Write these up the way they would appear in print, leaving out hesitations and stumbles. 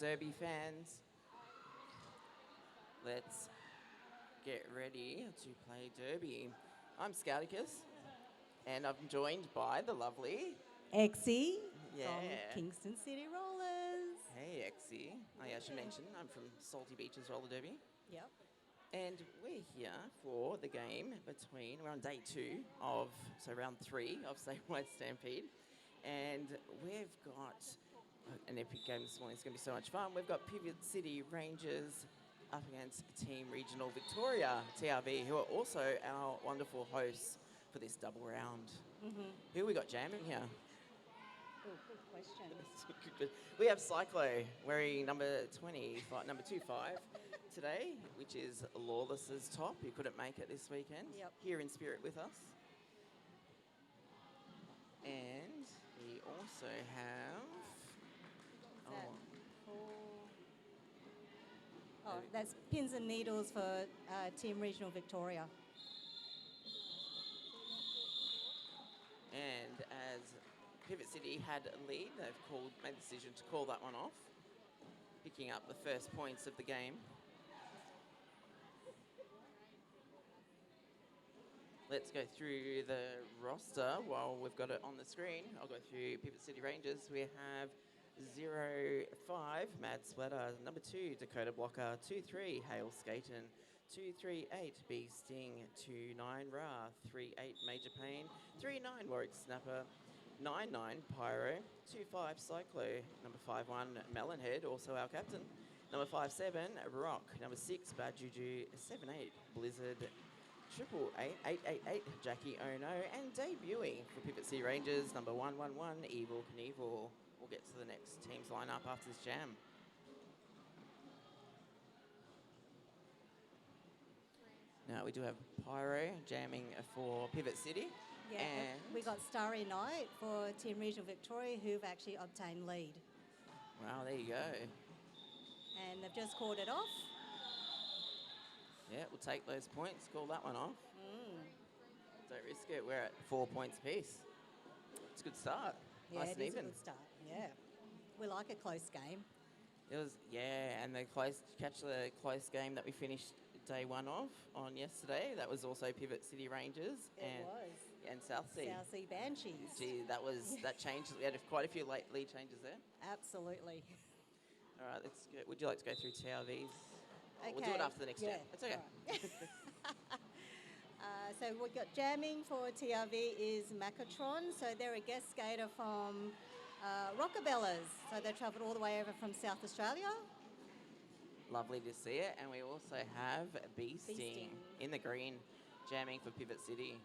Derby fans. Let's get ready to play Derby. I'm Scouticus, and I'm joined by the lovely... Exie Yeah. from Kingston City Rollers. Hey, Exie. I should mention I'm from Salty Beaches Roller Derby. Yep. And we're here for the game between, we're on day 2 of, so round 3 of Statewide Stampede. And we've got an epic game this morning. It's going to be so much fun. We've got Pivot City Rangers up against Team Regional Victoria, TRV, who are also our wonderful hosts for this double round. Who we got jamming here? Oh, good question. We have Cyclo wearing number 20, number 25 today, which is Lawless's top. He couldn't make it this weekend. Yep. Here in spirit with us. And we also have... That's Pins and Needles for Team Regional Victoria. And as Pivot City had a lead, they've made the decision to call that one off, picking up the first points of the game. Let's go through the roster while we've got it on the screen. I'll go through Pivot City Rangers. We have 0-5, Mad Splatter. Number 2, Dakota Blocker. 2-3, Hale Skaten. 2-3-8, B Sting. 2-9, Ra. 3-8, Major Pain. 3-9, Warwick Snapper. 9-9, Pyro. 2-5, Cyclo. Number 5-1, Melonhead, also our captain. Number 5-7, Rock. Number 6, Bad Juju. 7-8, Blizzard. 888, Jackie Ono. And debuting for Pivot City Rangers, number 111, Evil Knievel. We'll get to the next team's lineup after this jam. Now we do have Pyro jamming for Pivot City. Yeah, and we got Starry Night for Team Regional Victoria, who've actually obtained lead. Wow, there you go. And they've just called it off. Yeah, we'll take those points, call that one off. Don't risk it, we're at 4 points apiece. It's a good start. Yeah, nice and it is even. a good start, yeah. We like a close game. It was, yeah, and catch the close game that we finished day 1 of on yesterday. That was also Pivot City Rangers. And South Sea. South Sea Banshees. Gee, that changed. We had quite a few lead changes there. Absolutely. All right, let's go. Would you like to go through TRVs? Okay. We'll do it after the next jam. It's okay. Right. So we've got jamming for TRV is Macatron. So they're a guest skater from Rockabellas. So they travelled all the way over from South Australia. Lovely to see it. And we also have Beasting in the green, jamming for Pivot City.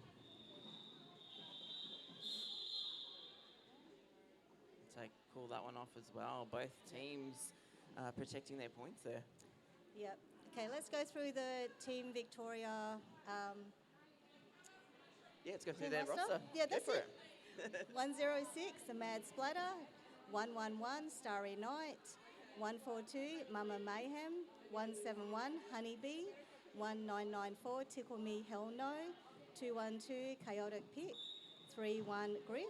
Call that one off as well. Both teams protecting their points there. Yep. Okay, let's go through the Team Victoria. Let's go through their roster. Yeah, that's it. 106, the Mad Splatter. 111, Starry Night. 142, Mama Mayhem. 171, Honeybee. 1994, Tickle Me Hell No. 212, Chaotic Pit. 31, Griff.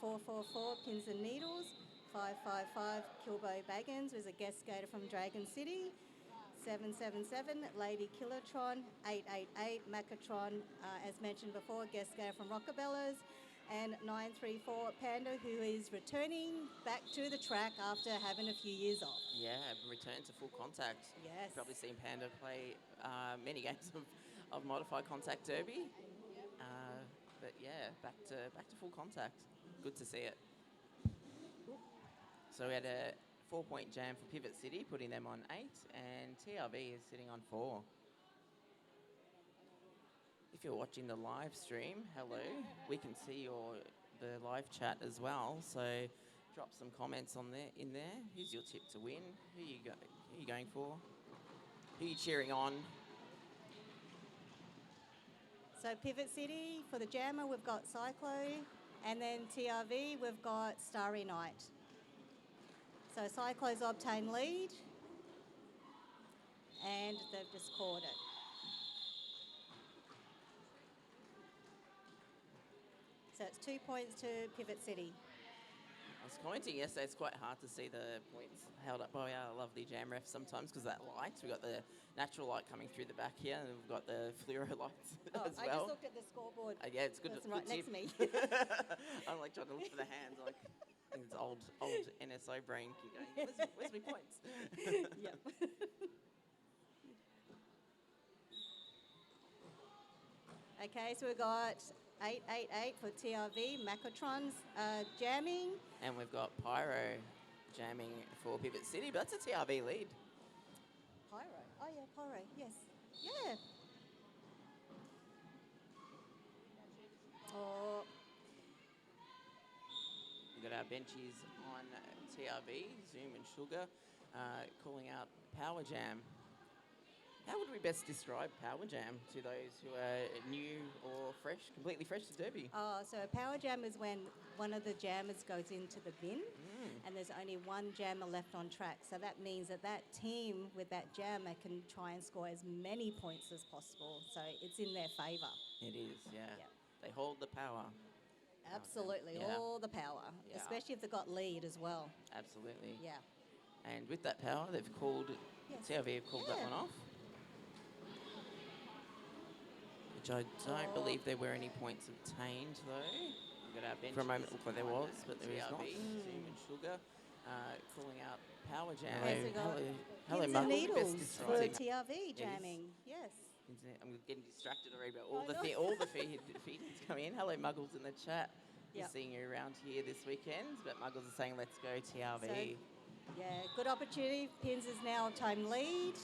444, Pins and Needles. 555, Kilbo Baggins was a guest skater from Dragon City. 777, Lady Killertron. 888, Macatron, as mentioned before, guest skater from Rockabellas. And 934, Panda, who is returning back to the track after having a few years off. Yeah, return to full contact. Yes. You've probably seen Panda play many games of modified contact derby. But yeah, back to full contact. Good to see it. So we had a 4-point jam for Pivot City, putting them on 8, and TRV is sitting on 4. If you're watching the live stream, hello. We can see the live chat as well. So drop some comments in there. Who's your tip to win? Who are you going for? Who are you cheering on? So Pivot City, for the jammer, we've got Cyclo. And then TRV, we've got Starry Night. So Cyclo's obtained lead. And they've just caught it. So it's 2 points to Pivot City. I was commenting yesterday, it's quite hard to see the points held up by our lovely jam refs sometimes because that light. We've got the natural light coming through the back here, and we've got the fluoro lights as I well. just looked at the scoreboard. Yeah, it's good. That's good right tip. next to me. I'm like trying to look for the hands. Like, I think it's old NSO brain going, where's my points? Yep. Okay, so we've got 888 for TRV, Macotrons jamming. And we've got Pyro jamming for Pivot City, but that's a TRV lead. Pyro. Oh, yeah, Pyro, yes. Yeah. Oh, We've got our benchies on TRV, Zoom and Sugar, calling out Power Jam. How would we best describe Power Jam to those who are new or fresh, completely fresh to Derby? so a power jam is when one of the jammers goes into the bin and there's only one jammer left on track. So that means that that team with that jammer can try and score as many points as possible. So it's in their favour. It is, yeah. Yep. They hold the power. Absolutely, Yeah. all the power, Yeah. especially if they've got lead as well. Absolutely. Yeah. And with that power, they've called, Yes. TRV have called that Yeah. one off. Which I don't believe there were any points obtained though. We've got our bench. For a moment, it looked like there was, but there is not. Zoom and Sugar calling out Power Jam. Okay, so we've got hello, pins and Muggle. needles Best for describe. TRV jamming. Yes. I'm getting distracted already about I know. all the feeds coming in. Hello, Muggles in the chat. We're Yep. seeing you around here this weekend, but Muggles are saying let's go TRV. Yeah, good opportunity. Pins is now time lead.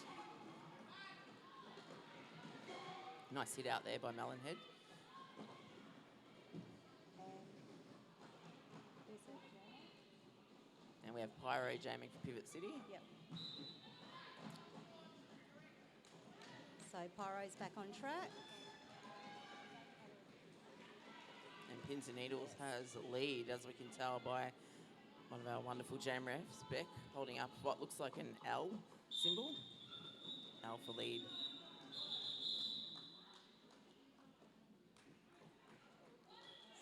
Nice hit out there by Melonhead. And we have Pyro jamming for Pivot City. Yep. So Pyro's back on track. And Pins and Needles has lead, as we can tell by one of our wonderful jam refs, Beck, holding up what looks like an L symbol. L for lead.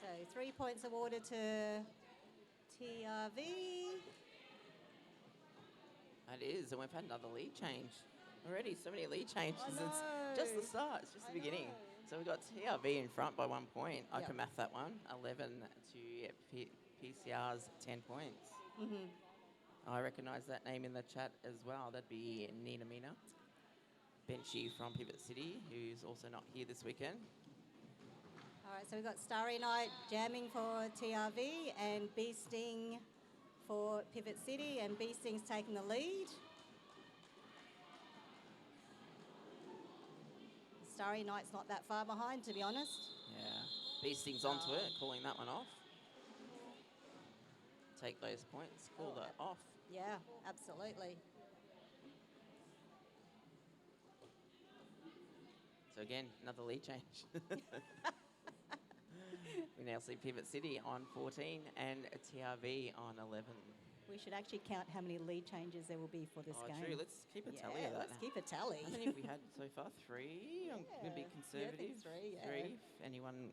So 3 points awarded to TRV. It is, and we've had another lead change already. So many lead changes. I It's know. just the start. It's just the I beginning. know. So we've got TRV in front by 1 point. I Yep. can math that one. 11 to PCR's 10 points. I recognise that name in the chat as well. That'd be Nina Mina, Benchy from Pivot City, who's also not here this weekend. All right, so we've got Starry Night jamming for TRV and Bee Sting for Pivot City, and Bee Sting's taking the lead. Starry Night's not that far behind, to be honest. Yeah. Beasting's onto it, calling that one off. Take those points, call that off. Yeah, absolutely. So again, another lead change. We now see Pivot City on 14 and TRV on 11. We should actually count how many lead changes there will be for this game. True. Let's keep a tally of that. Let's keep a tally. How many have we had so far? 3? I'm going to be Yeah, I conservative. think 3, yeah. 3. If anyone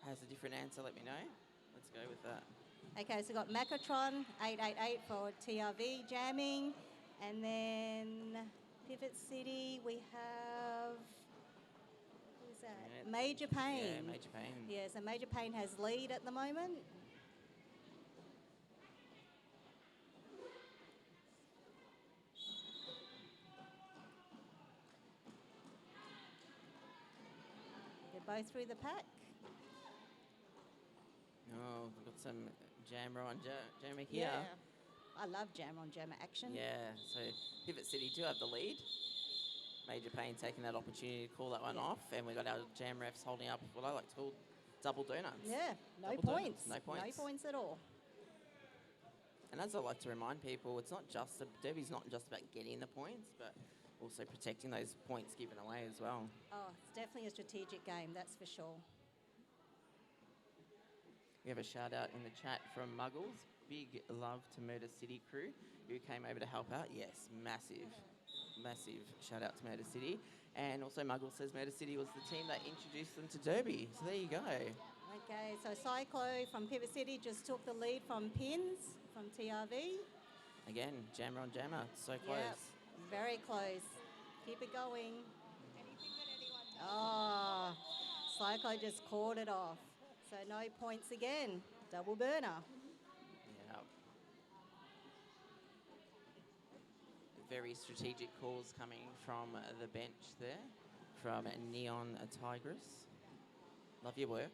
has a different answer, let me know. Let's go with that. Okay, so we've got Macatron, 888 for TRV jamming. And then Pivot City, we have, who's that? Yeah, Major Pain. Yeah, Major Pain. Yeah, so Major Pain has lead at the moment. They're both through the pack. Oh, we've got some jammer on jammer here. Yeah. I love jammer on jammer action. Yeah, so Pivot City do have the lead. Major Pain taking that opportunity to call that one Yeah. off, and we've got our jam refs holding up what I like to call double donuts. Yeah, no Double points. donuts, no points. No points at all. And as I like to remind people, it's not just Derby's not just about getting the points, but also protecting those points given away as well. Oh, it's definitely a strategic game, that's for sure. We have a shout out in the chat from Muggles. Big love to Murder City crew who came over to help out. Yes, massive shout out to Murder City. And also Muggles says Murder City was the team that introduced them to Derby. So there you go. Okay, so Cyclo from Pivot City just took the lead from Pins from TRV. Again, jammer on jammer, so close. Yep, very close. Keep it going. Oh, Cyclo just caught it off. So no points again. Double burner. Yeah. Very strategic calls coming from the bench there, from Neon Tigress. Love your work.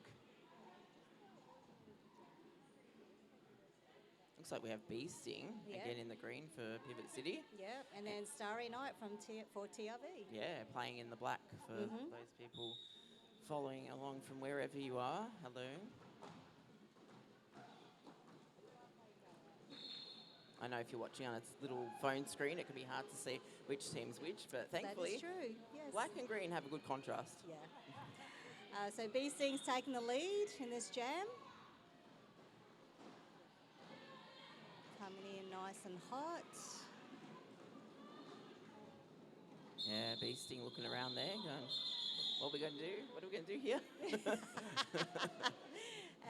Looks like we have Bee Sting again in the green for Pivot City. Yep, and then Starry Night for TRV. Yeah, playing in the black for those people following along from wherever you are. Hello. I know if you're watching on its little phone screen, it can be hard to see which team's which, but thankfully, that is true. Yes. black and green have a good contrast. Yeah. So Bee Sting's taking the lead in this jam. Coming in nice and hot. Yeah, Bee Sting looking around there, going, what are we going to do? What are we going to do here?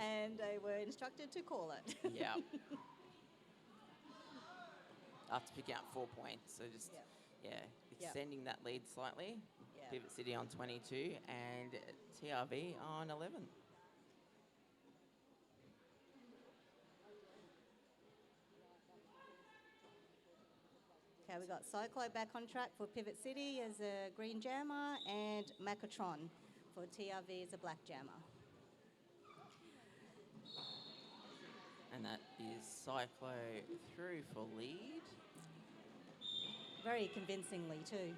And they were instructed to call it. Yeah. After picking up 4 points, so just, extending that lead slightly. Yep. Pivot City on 22 and TRV on 11. Okay, we got Cyclo back on track for Pivot City as a green jammer and Macatron for TRV as a black jammer. And that is Cyclo through for lead. Very convincingly too.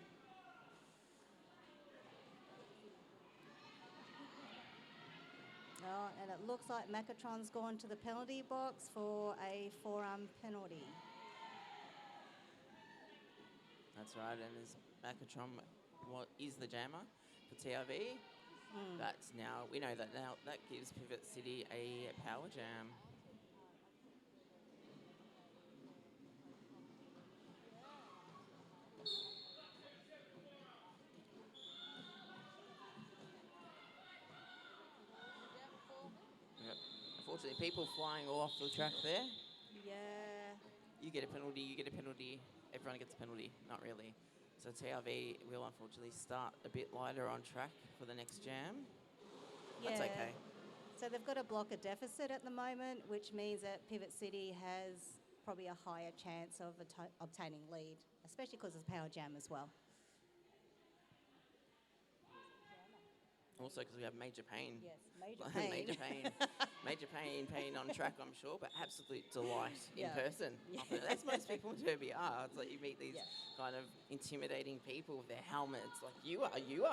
Oh, and it looks like Macatron's gone to the penalty box for a forearm penalty. That's right, and as Macatron is the jammer for TRV, that's now, we know that now, that gives Pivot City a power jam. Yep. Unfortunately, people flying off the track there. Yeah. You get a penalty, you get a penalty, everyone gets a penalty. Not really. So TRV will unfortunately start a bit lighter on track for the next jam. That's okay. So they've got a blocker deficit at the moment, which means that Pivot City has probably a higher chance of obtaining lead, especially because it's power jam as well. Also because we have major pain. Yes, major pain. Major pain. Major pain on track, I'm sure, but absolute delight in person. Yeah. As most people in Derby are. It's like you meet these kind of intimidating people with their helmets. Like you are. You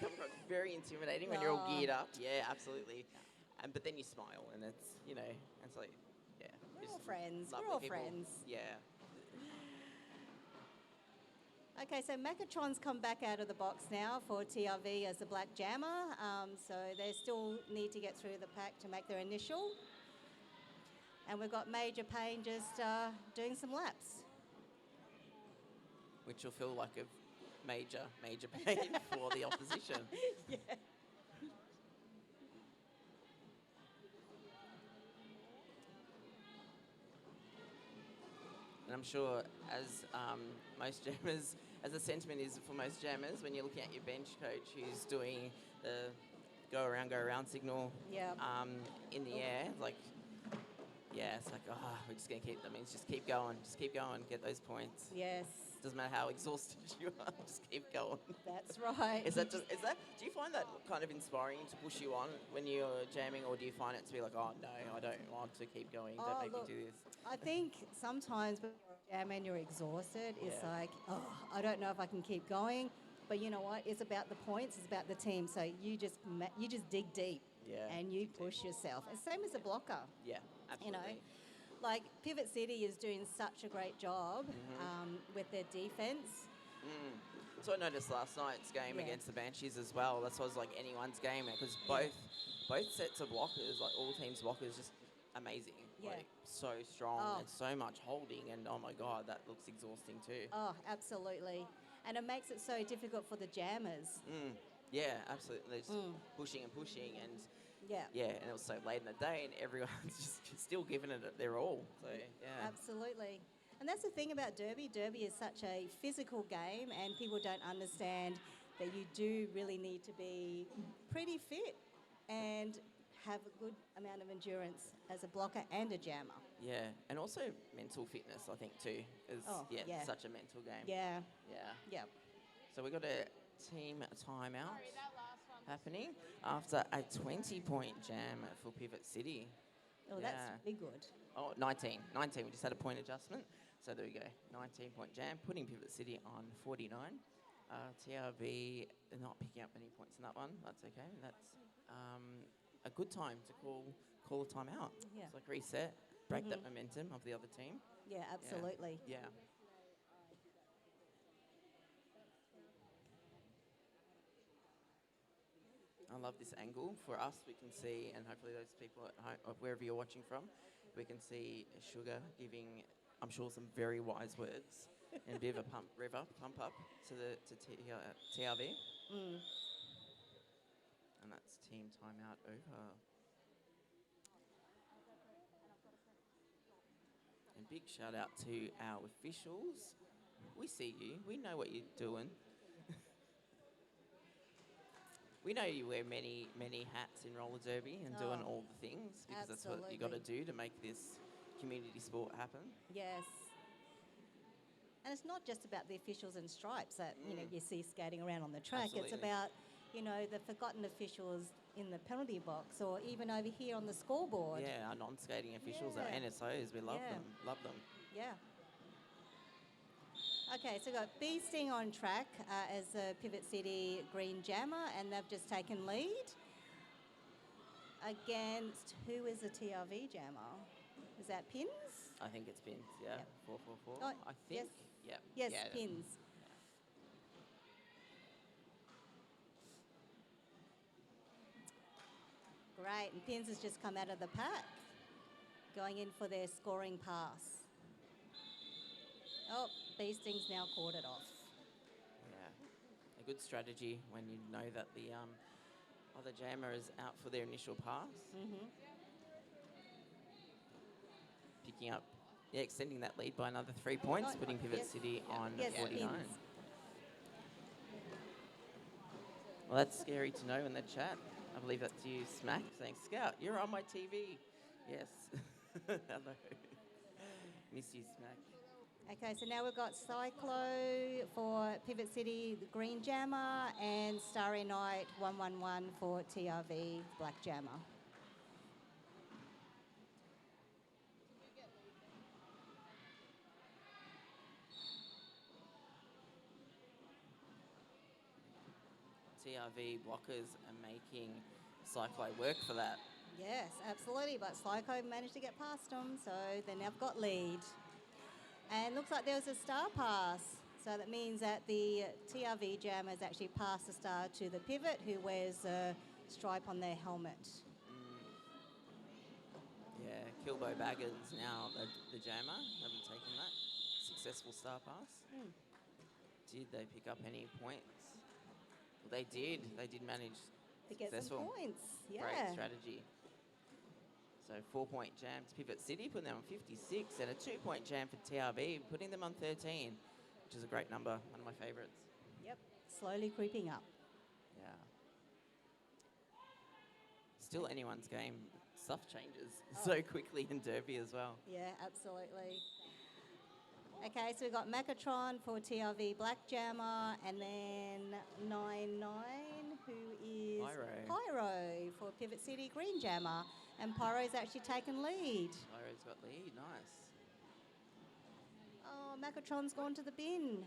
come across very intimidating when you're all geared up. Yeah, absolutely. But then you smile and it's, it's like, yeah. We're all friends. Lovely We're all people. friends. Yeah. Okay, so Macatron's come back out of the box now for TRV as the black jammer. So they still need to get through the pack to make their initial. And we've got Major Pain just doing some laps. Which will feel like a major pain for the opposition. Yeah. And I'm sure as most jammers, as the sentiment is for most jammers, when you're looking at your bench coach who's doing the go around signal in the air, like, it's like, we're just going to just keep going, get those points. Yes. Doesn't matter how exhausted you are, just keep going. That's right. Do you find that kind of inspiring to push you on when you're jamming, or do you find it to be like, oh no, I don't want to keep going, don't make me do this? I think sometimes when you're jamming, you're exhausted. It's like, I don't know if I can keep going. But you know what? It's about the points. It's about the team. So you just dig deep and you push yourself. And same as a blocker. Yeah, absolutely. Like Pivot City is doing such a great job with their defence. So I noticed last night's game against the Banshees as well. That was like anyone's game because both sets of blockers, like all teams' blockers, just amazing. Yeah. Like so strong and so much holding, and oh my god, that looks exhausting too. Oh, absolutely. And it makes it so difficult for the jammers. Yeah, absolutely. They're just pushing and pushing, and Yeah. Yeah, and it was so late in the day, and everyone's just still giving it their all. So yeah, Absolutely. And that's the thing about Derby. Derby is such a physical game, and people don't understand that you do really need to be pretty fit and have a good amount of endurance as a blocker and a jammer. yeah, and also mental fitness, I think too, is Oh, yeah. such a mental game. Yeah, Yeah. yeah. So we got a team timeout happening after a 20-point jam for Pivot City. Oh, that's really good. Oh, 19. 19. We just had a point adjustment. So there we go. 19-point jam, putting Pivot City on 49. TRV not picking up any points in that one. That's okay. That's a good time to call a timeout. Yeah. It's like reset, break that momentum of the other team. Yeah, absolutely. Yeah. I love this angle. For us, we can see, and hopefully those people at home, or wherever you're watching from, we can see Sugar giving, I'm sure, some very wise words and a bit of a pump up to TRV. And that's team timeout over. And big shout out to our officials. We see you. We know what you're doing. We know you wear many, many hats in roller derby and doing all the things because that's what you got to do to make this community sport happen. Yes. And it's not just about the officials and stripes that you see skating around on the track. Absolutely. It's about the forgotten officials in the penalty box or even over here on the scoreboard. Yeah, our non-skating officials, our NSOs, we love them. Love them. Yeah. Okay, so we've got Bee Sting on track as a Pivot City Green Jammer, and they've just taken lead against, who is a TRV Jammer? Is that Pins? I think it's Pins, yeah. Yep. 444. Oh, I think. yes. Yeah. Yes, Pins. Great, and Pins has just come out of the pack, going in for their scoring pass. Oh, Bee Sting's now caught it off. Yeah, a good strategy when you know that the other jammer is out for their initial pass. Picking up, extending that lead by another 3 points, putting Pivot City on 49. Pins. Well, that's scary to know in the chat. I believe that's you, Smack, saying, Scout, you're on my TV. Yes. Hello. Miss you, Smack. Okay, so now we've got Cyclo for Pivot City, the Green Jammer, and Starry Night 111 for TRV, Black Jammer. TRV blockers are making Cyclo work for that. Yes, absolutely, but Cyclo managed to get past them, so they now got lead. And looks like there was a star pass. So that means that the TRV Jam has actually passed the star to the Pivot, who wears a stripe on their helmet. Yeah, Kilbo Baggins now the jammer. Haven't taken that. Successful star pass. Did they pick up any points? Well, they did. They did manage To get some points, yeah. Great strategy. So 4-point jam to Pivot City, putting them on 56, and a 2-point jam for TRV, putting them on 13, which is a great number, one of my favourites. Yep, slowly creeping up. Yeah. Still anyone's game. Stuff changes so quickly in Derby as well. Yeah, absolutely. Okay, so we've got Macatron for TRV Black Jammer, and then 99, who is Pyro for Pivot City Green Jammer. And Pyro's actually taken lead. Pyro's got lead, nice. Oh, Macatron's gone to the bin.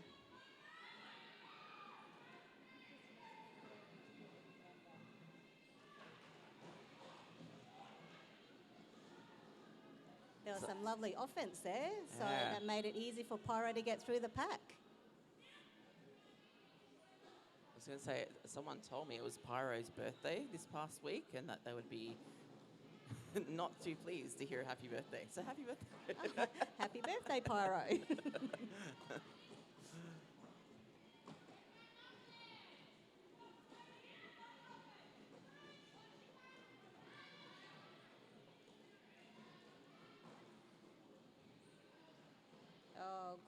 There was some lovely offense there, so that made it easy for Pyro to get through the pack. I was going to say, someone told me it was Pyro's birthday this past week and that they would be not too pleased to hear a happy birthday. So happy birthday. Happy birthday, Pyro.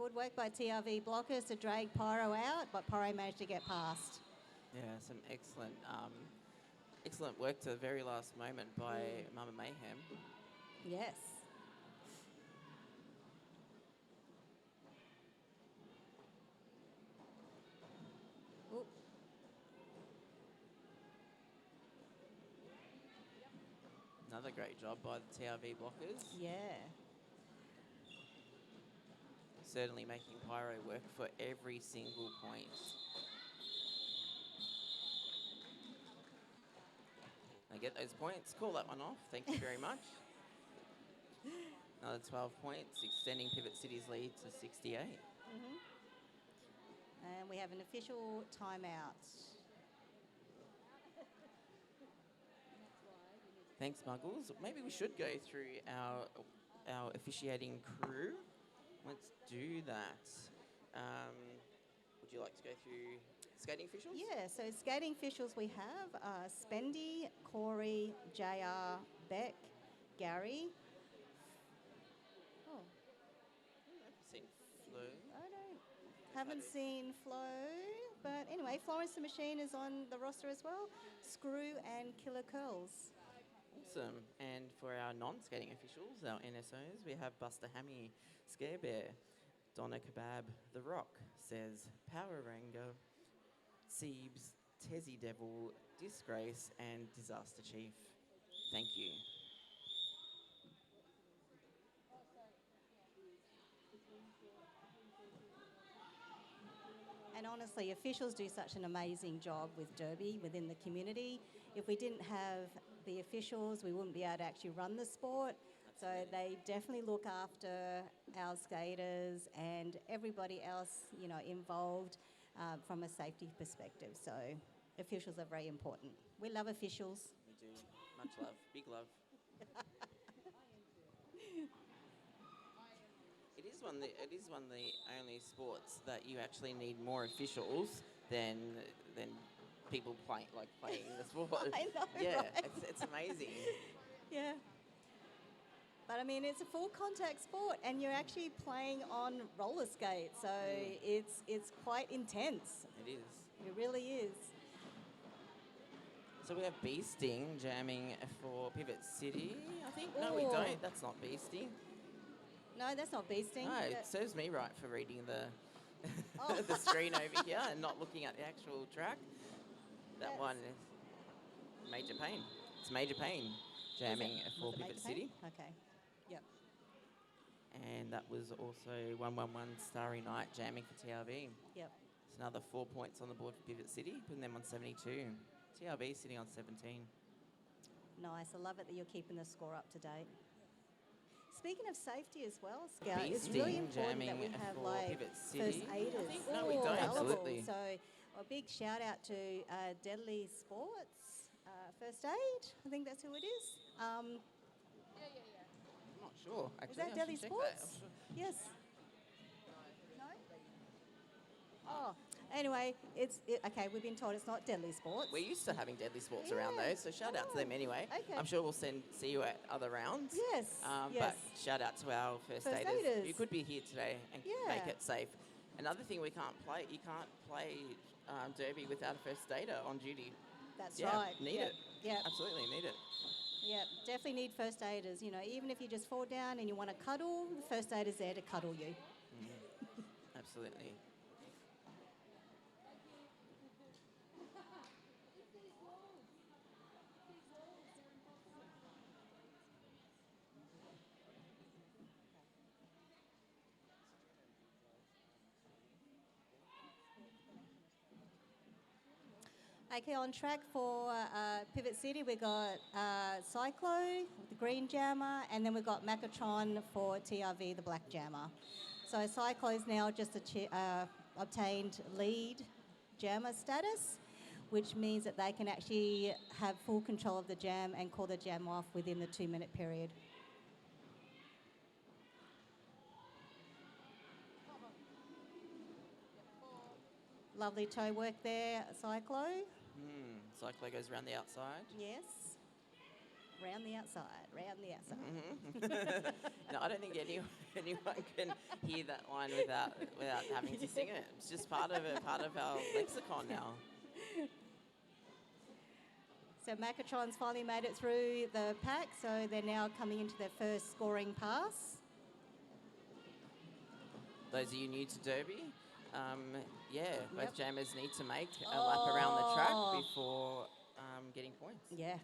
Good work by TRV blockers to drag Pyro out, but Pyro managed to get past. Yeah, some excellent work to the very last moment by Mama Mayhem. Yes. Ooh. Another great job by the TRV blockers. Yeah. Certainly making Pyro work for every single point. They get those points. Call that one off. Thank you very much. Another 12 points, extending Pivot City's lead to 68. And we have an official timeout. Thanks, Muggles. Maybe we should go through our officiating crew. Let's do that. Would you like to go through skating officials? Yeah, so skating officials we have Spendy, Corey, JR, Beck, Gary. Oh, I've seen Flo. haven't seen Flo, but anyway, Florence the Machine is on the roster as well. Screw and Killer Curls. Awesome. And for our non-skating officials, our NSOs, we have Buster Hammy, Scare Bear, Donna Kebab, The Rock, Says, Power Ranger, Siebes, Tessie Devil, Disgrace, and Disaster Chief. Thank you. And honestly, officials do such an amazing job with Derby within the community. If we didn't have the officials, we wouldn't be able to actually run the sport. So they definitely look after our skaters and everybody else, you know, involved from a safety perspective. So officials are very important. We love officials. We do. Much love. Big love. It is one of the only sports that you actually need more officials than people playing the sport. I know, yeah, right? it's amazing. Yeah. But I mean, it's a full contact sport and you're actually playing on roller skates. So it's quite intense. It is. It really is. So we have Beasting jamming for Pivot City, I think. No, we don't. That's not Beasting. No, that's not beasting. No, it serves me right for reading the the screen over here and not looking at the actual track. That one is Major Pain. It's Major Pain jamming for Pivot City. Okay. Yep. And that was also 111 Starry Night jamming for TRV. Yep. It's another 4 points on the board for Pivot City, putting them on 72. TRV sitting on 17. Nice. I love it that you're keeping the score up to date. Speaking of safety as well, Scout, it's really important that we have like first aiders. No, we don't. Absolutely. So a big shout out to Deadly Sports, First Aid. I think that's who it is. I'm not sure. Actually, is that Deadly Sports? Yes. No. Oh. Anyway, okay, we've been told it's not Deadly Sports. We're used to having Deadly Sports around those, so shout out to them anyway. Okay. I'm sure we'll see you at other rounds. Yes, But shout out to our first aiders. You could be here today and make it safe. Another thing you can't play Derby without a first aider on duty. That's right. Need it. Yeah. Absolutely need it. Yeah, definitely need first aiders. You know, even if you just fall down and you want to cuddle, the first aider's there to cuddle you. Absolutely. Okay, on track for Pivot City, we got Cyclo, the green jammer, and then we've got Macatron for TRV, the black jammer. So Cyclo's now just obtained lead jammer status, which means that they can actually have full control of the jam and call the jam off within the 2-minute period. Lovely toe work there, Cyclo. Cyclo goes around the outside. Yes. round the outside, round the outside. No, I don't think anyone can hear that line without having to sing it. It's just part of our lexicon now. So Macatron's finally made it through the pack, so they're now coming into their first scoring pass. Those of you new to Derby, both Yep. jammers need to make a lap around the track Oh. before getting points. Yeah.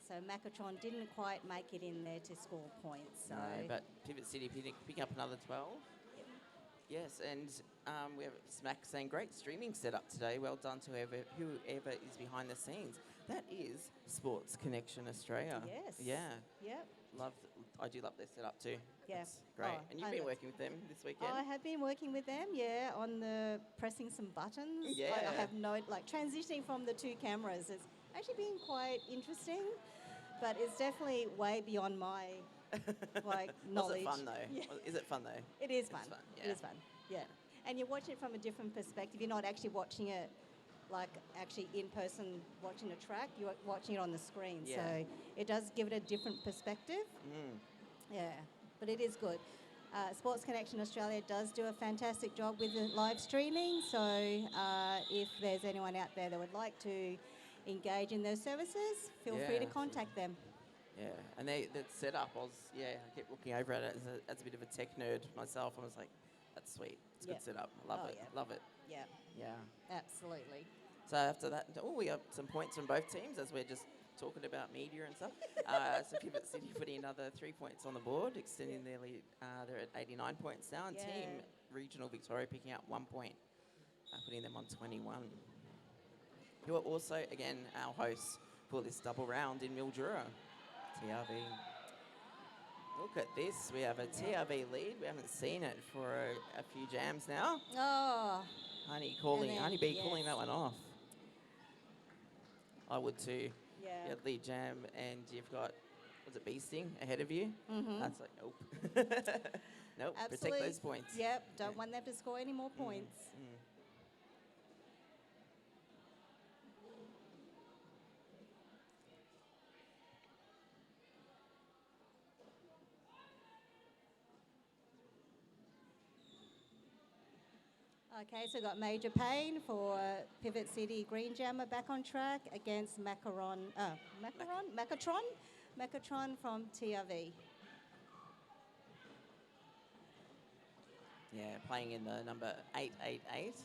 So Macatron didn't quite make it in there to score points. So No, but Pivot City picking up another 12. Yep. Yes, and we have Smack saying, great streaming setup today. Well done to whoever is behind the scenes. That is Sports Connection Australia. Yes. Yeah. Yep. I do love their setup too. Yeah. It's great. Oh, And you've been working with them this weekend? I have been working with them, on the pressing some buttons. Yeah. I have transitioning from the two cameras has actually been quite interesting, but it's definitely way beyond my knowledge. Was it fun though? Yeah. Is it fun though? It is fun. It's fun, It is fun. Yeah. And you watch it from a different perspective. You're not actually watching it actually in person watching a track. You're watching it on the screen. Yeah. So it does give it a different perspective. Yeah. But it is good. Sports Connection Australia does do a fantastic job with the live streaming. So if there's anyone out there that would like to engage in those services, feel free to contact them. Yeah, and that setup, I kept looking over at it as a bit of a tech nerd myself. I was like, that's sweet. It's a good setup. I love it. Yeah. Love it. Yeah. Yeah. Absolutely. So after that, we got some points from both teams as we're just talking about media and stuff. So Pivot City putting another 3 points on the board, extending their lead. They're at 89 points now, and Team Regional Victoria picking up 1 point, putting them on 21. Who are also, again, our hosts for this double round in Mildura. TRV. Look at this. We have a TRV lead. We haven't seen it for a few jams now. Oh. Honey B calling that one off. I would too. Yeah. You had lead jam and you've got, was it Beasting ahead of you? Mm-hmm. That's like, nope. Nope, Absolutely. protect those points. Yep, don't want them to score any more points. Okay, so we've got major pain for Pivot City Green Jammer back on track against Macatron from TRV. Yeah, playing in the number 888.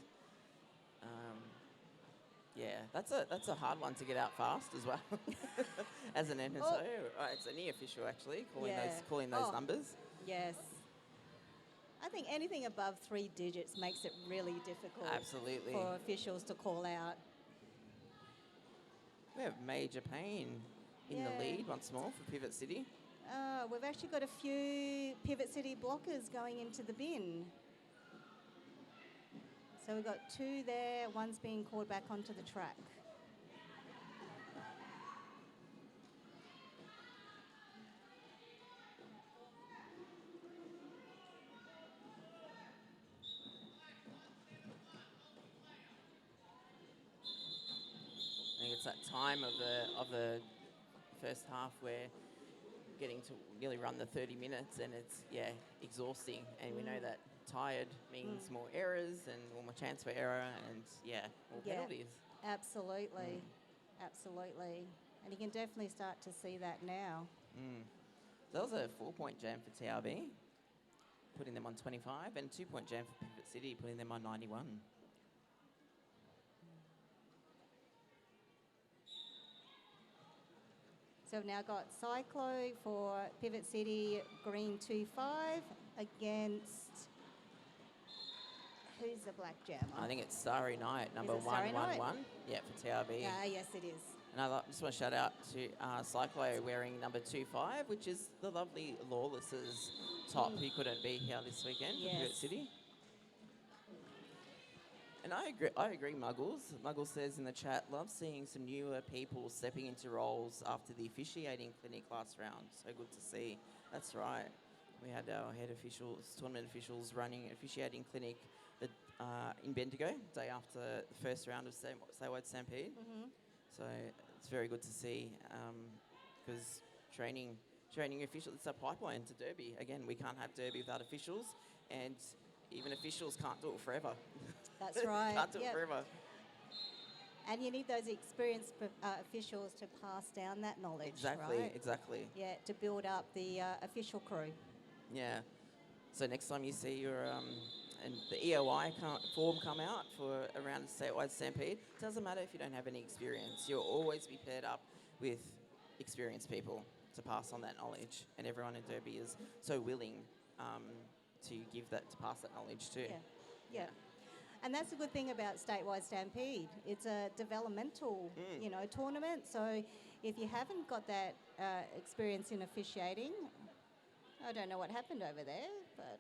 That's a hard one to get out fast as well. As an NSO, it's a near official actually calling those numbers. Yes. I think anything above 3 digits makes it really difficult. Absolutely. For officials to call out. We have major pain in the lead once more for Pivot City. We've actually got a few Pivot City blockers going into the bin. So we've got 2 there, one's being called back onto the track. I think it's that time of the first half where getting to nearly run the 30 minutes and it's exhausting, and we know that tired means more errors and more chance for error and more penalties. Absolutely. Absolutely. And you can definitely start to see that now. So that was a 4-point jam for TRV, putting them on 25, and 2-point jam for Pivot City, putting them on 91. So we've now got Cyclo for Pivot City Green 2-5 against, who's the black jammer? I think it's Starry Night, number Is it Starry 111. Yeah, for TRV. Yes, it is. And I just want to shout out to Cyclo wearing number 25, which is the lovely Lawless's top, who couldn't be here this weekend for Pivot City. And I agree, Muggles. Muggles says in the chat, love seeing some newer people stepping into roles after the officiating clinic last round. So good to see. That's right. We had our head officials, tournament officials, running an officiating clinic in Bendigo, day after the first round of Statewide Stampede. So it's very good to see because training officials, it's a pipeline to Derby. Again, we can't have Derby without officials, and even officials can't do it forever. That's right. Can't do it forever. And you need those experienced officials to pass down that knowledge, Exactly, right? exactly. Yeah, to build up the official crew. Yeah. So next time you see your and the EOI form come out for around a statewide stampede, it doesn't matter if you don't have any experience. You'll always be paired up with experienced people to pass on that knowledge, and everyone in Derby is so willing to pass that knowledge too. Yeah. And that's the good thing about Statewide Stampede. It's a developmental, tournament. So if you haven't got that experience in officiating, I don't know what happened over there, but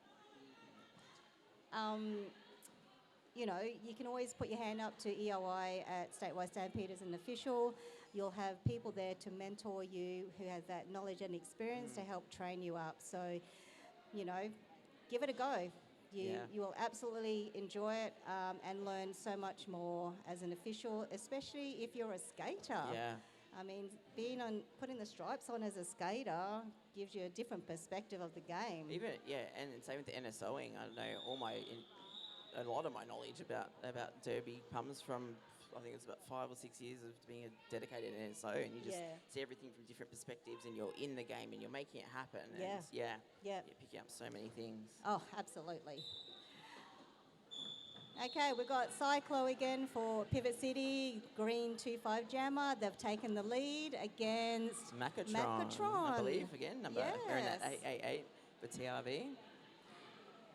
you can always put your hand up to EOI at Statewide Stampede as an official. You'll have people there to mentor you who have that knowledge and experience to help train you up. So, give it a go. You will absolutely enjoy it and learn so much more as an official, especially if you're a skater. Yeah. I mean, putting the stripes on as a skater gives you a different perspective of the game. And same with the NSOing. I know a lot of my knowledge about Derby comes from, I think it's about 5 or 6 years of being a dedicated NSO, and you just see everything from different perspectives, and you're in the game and you're making it happen. And you're picking up so many things. Oh, absolutely. Okay, we've got Cyclo again for Pivot City, green 2-5 jammer. They've taken the lead against Macatron. I believe, again, number in that 888 for TRV.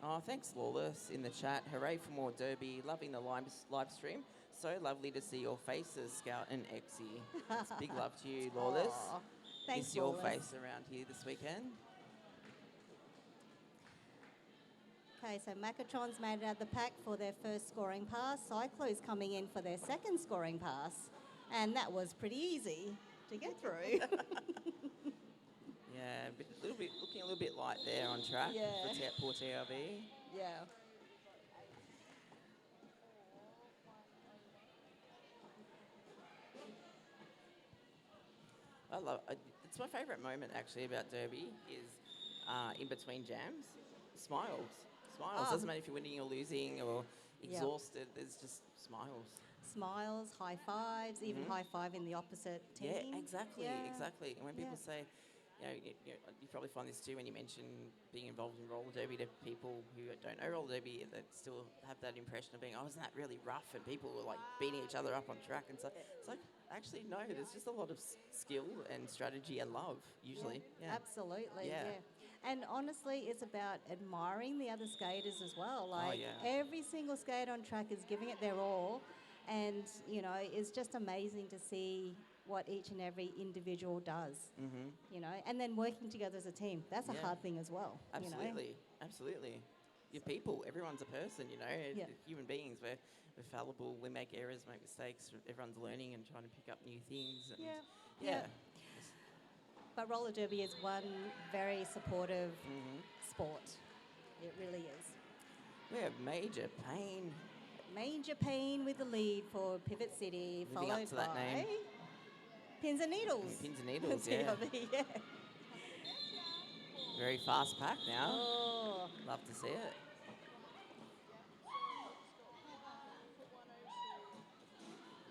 Oh, thanks, Lawless, in the chat. Hooray for more Derby. Loving the live stream. So lovely to see your faces, Scout and Exie. It's big love to you, Lawless. Aww, thanks, Miss your Lawless. face around here this weekend. Okay, so Macatron's made it out of the pack for their first scoring pass. Cyclo's coming in for their second scoring pass. And that was pretty easy to get through. Yeah, looking a little bit light there on track for poor TRV. Yeah. It's my favourite moment actually about Derby is in between jams, smiles. Doesn't matter if you're winning or losing or exhausted. There's just smiles. Smiles, high fives, even high five in the opposite team. Yeah, exactly. And when people say, you probably find this too when you mention being involved in roller derby to people who don't know roller derby, that still have that impression of being, isn't that really rough? And people were like beating each other up on track and stuff. It's like, actually, no, there's just a lot of skill and strategy and love, usually. Yeah. Absolutely, And honestly, it's about admiring the other skaters as well. Like, every single skater on track is giving it their all. And, it's just amazing to see what each and every individual does, and then working together as a team. That's a hard thing as well. Absolutely. You're people. Everyone's a person, Human beings. We're fallible. We make errors, make mistakes. Everyone's learning and trying to pick up new things. And But roller derby is one very supportive sport. It really is. We have Major Pain. Major Pain with the lead for Pivot City, Living followed up to that by name. Pins and Needles. Pins and Needles, yeah. TRV, Very fast pack now. Oh. Love to see it.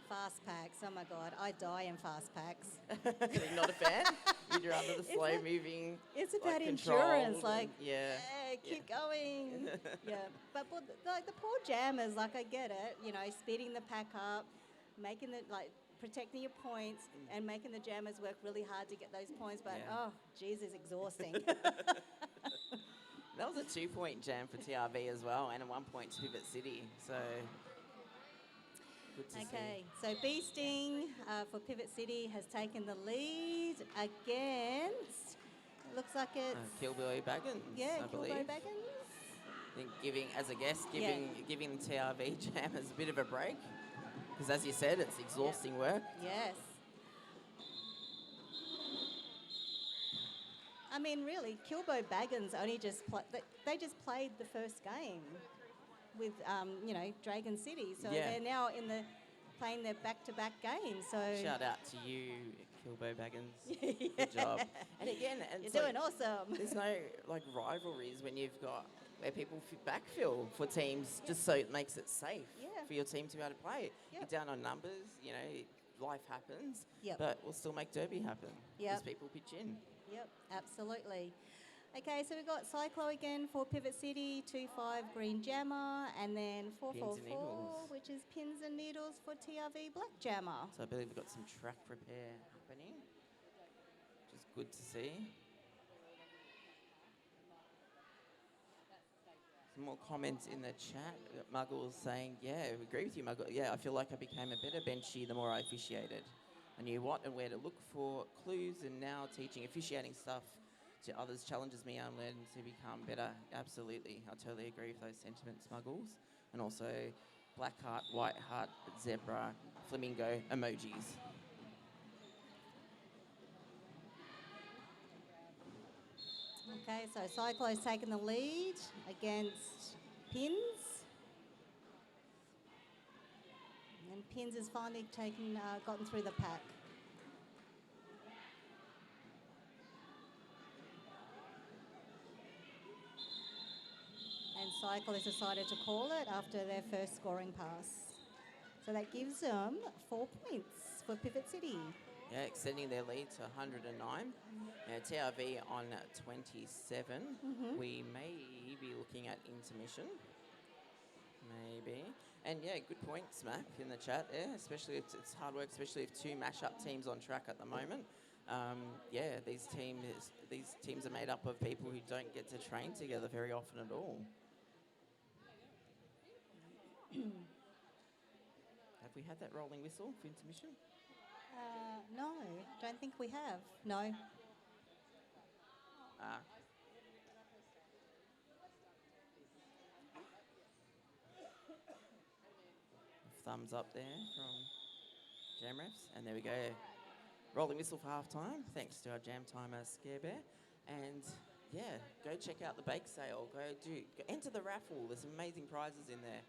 Fast packs, oh my God, I die in fast packs. You're not a fan? You'd rather the slow moving. It's about endurance, keep going. But the poor jammers, I get it, speeding the pack up, making protecting your points and making the jammers work really hard to get those points, but geez, it's exhausting. That was a 2-point jam for TRV as well, and a 1 point to Pivot City, so good to see. So Beasting for Pivot City has taken the lead against, looks like it's... Killboy Baggins, I believe. Killboy Baggins. I think giving the TRV jammers a bit of a break, because as you said, it's exhausting work. Yes. I mean, really, Killboy Baggins only just played the first game with, Dragon City. So they're now in the playing their back-to-back games. So Shout out to you, Kilbo Baggins. Yeah. Good job. And again, You're it's like, doing awesome. there's no like rivalries when you've got where people backfill for teams just so it makes it safe Yeah. for your team to be able to play. Yep. You're down on numbers, you know, life happens, Yep. but we'll still make Derby happen because Yep. people pitch in. Yep, absolutely. Okay, so we've got Cyclo again for Pivot City, 2-5 Green Jammer, and then 4-4-4, Needles. which is Pins and Needles for TRV Black Jammer. So I believe we've got some track repair happening, which is good to see. Some more comments in the chat. Muggles saying, yeah, I agree with you, Muggle. Yeah, I feel like I became a better benchy the more I officiated. I knew what and where to look for clues, and now teaching officiating stuff to others challenges me. I'm learning to become better. Absolutely. I totally agree with those sentiments, Muggles. And also black heart, white heart, zebra, flamingo emojis. Okay, so Cyclo's taken the lead against Pins. And Pins has finally gotten through the pack. And Cyclo has decided to call it after their first scoring pass. So that gives them 4 points for Pivot City. Yeah, extending their lead to 109. Now, TRV on 27. We may be looking at intermission. Maybe. And yeah, good point, Smack, in the chat there. Especially if it's hard work, especially if two mash-up teams on track at the moment. Yeah, these teams are made up of people who don't get to train together very often at all. Have we had that rolling whistle for intermission? No, don't think we have. No. Thumbs up there from Jam Refs. And there we go. Rolling whistle for half time. Thanks to our Jam Timer Scare Bear. And yeah, go check out the bake sale. Go enter the raffle. There's some amazing prizes in there.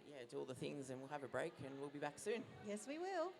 Yeah, do all the things, and we'll have a break, and we'll be back soon. Yes, we will.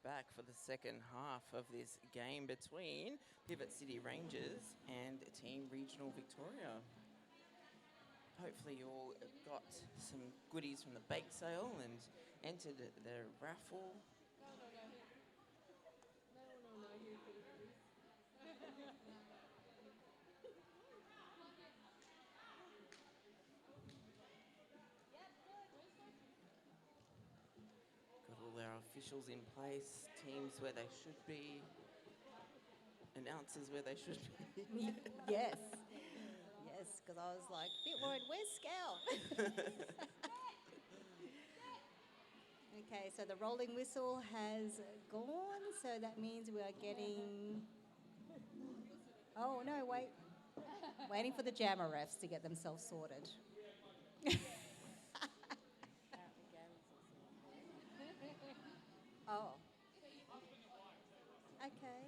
back for the second half of this game between Pivot City Rangers and Team Regional Victoria. Hopefully you all got some goodies from the bake sale and entered the raffle. Got all our officials in place, teams where they should be, announcers where they should be. Yes. Yes, because I was like, a bit worried, where's Scout? Okay, so the rolling whistle has gone, so that means we are getting... Oh, no, wait. Waiting for the jammer refs to get themselves sorted. Oh. Okay.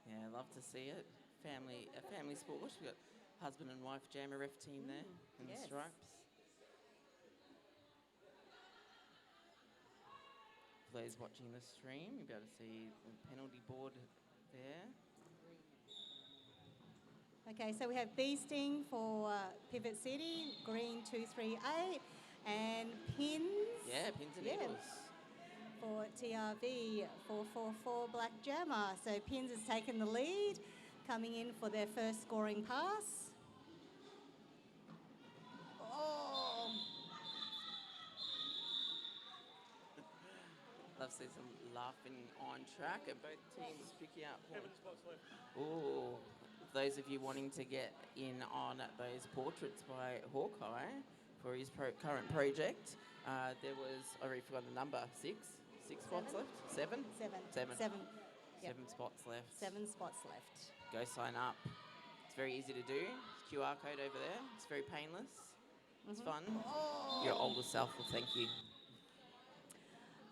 Yeah, love to see it. A family sport. We've got husband and wife jammer ref team there in the stripes. For those watching the stream, you'll be able to see the penalty board there. Okay, so we have B Sting for Pivot City, green 238, and pins. Yeah, pins and needles. For TRV 444 Black Jammer. So Pins has taken the lead, coming in for their first scoring pass. Oh! Love to see some laughing on track and both teams picking up points. Ooh, those of you wanting to get in on those portraits by Hawkeye for his current project, there was, I already forgot the number, six spots left? Seven. Yep. 7 spots left. 7 spots left. Go sign up. It's very easy to do. QR code over there. It's very painless. It's fun. Oh. Your older self will thank you.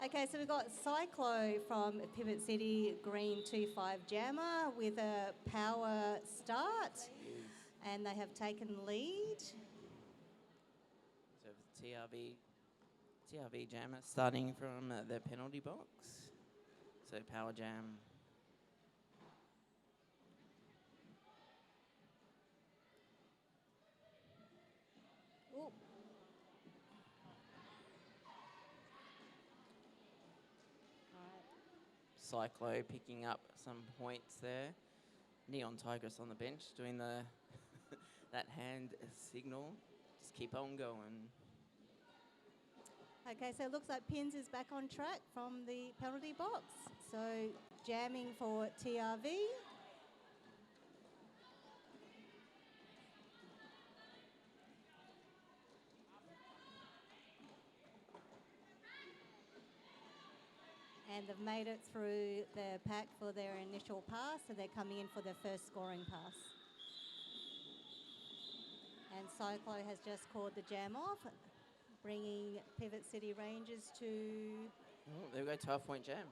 Okay, so we've got Cyclo from Pivot City, green 25 Jammer with a power start. And they have taken lead. So TRV Jammer starting from the penalty box. So power jam. Ooh. Cyclo picking up some points there. Neon Tigress on the bench doing the that hand signal. Just keep on going. Okay, so it looks like Pins is back on track from the penalty box. So jamming for TRV. And they've made it through the pack for their initial pass, so they're coming in for their first scoring pass. And Cyclo has just called the jam off, bringing Pivot City Rangers to... Oh, there we go, 12-point jam.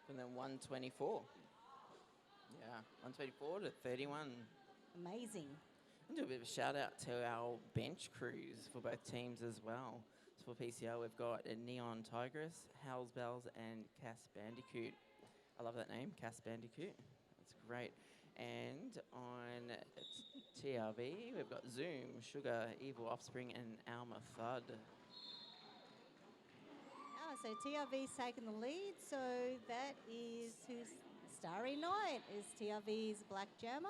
From then 124. Yeah, 124 to 31. Amazing. I'll do a bit of a shout out to our bench crews for both teams as well. So for PCR, we've got a Neon Tigress, Howls Bells, and Cass Bandicoot. I love that name, Cass Bandicoot. That's great. And on TRV, we've got Zoom, Sugar, Evil Offspring, and Alma Thud. So TRV's taken the lead. So that is who's Starry Night is TRV's Black Jammer.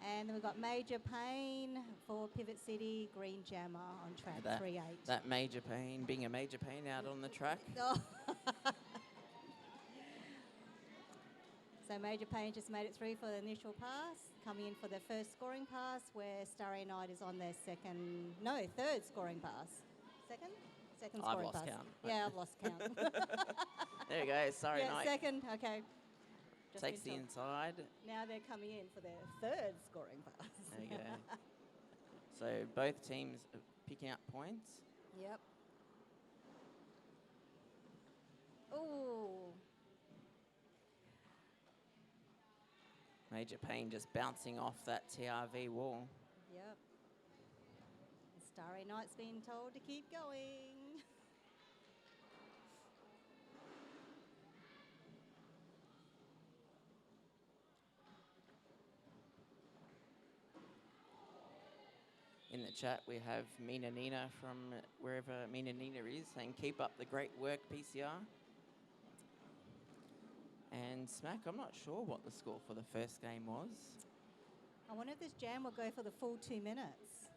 And then we've got Major Pain for Pivot City, Green Jammer on track 3-8. That Major Pain, being a Major Pain out on the track. Oh. So Major Pain just made it through for the initial pass, coming in for their first scoring pass, where Starry Night is on their third scoring pass. Second scoring pass. I've lost count. Yeah, I've lost count. There you go, Starry Night. Second, okay. Just Takes the inside. Now they're coming in for their third scoring pass. There you go. So both teams are picking up points. Yep. Ooh. Major Pain just bouncing off that TRV wall. Yep. Starry Night's been told to keep going. In the chat, we have Mina Nina from wherever Mina Nina is saying, keep up the great work, PCR. And Smack, I'm not sure what the score for the first game was. I wonder if this jam will go for the full 2 minutes.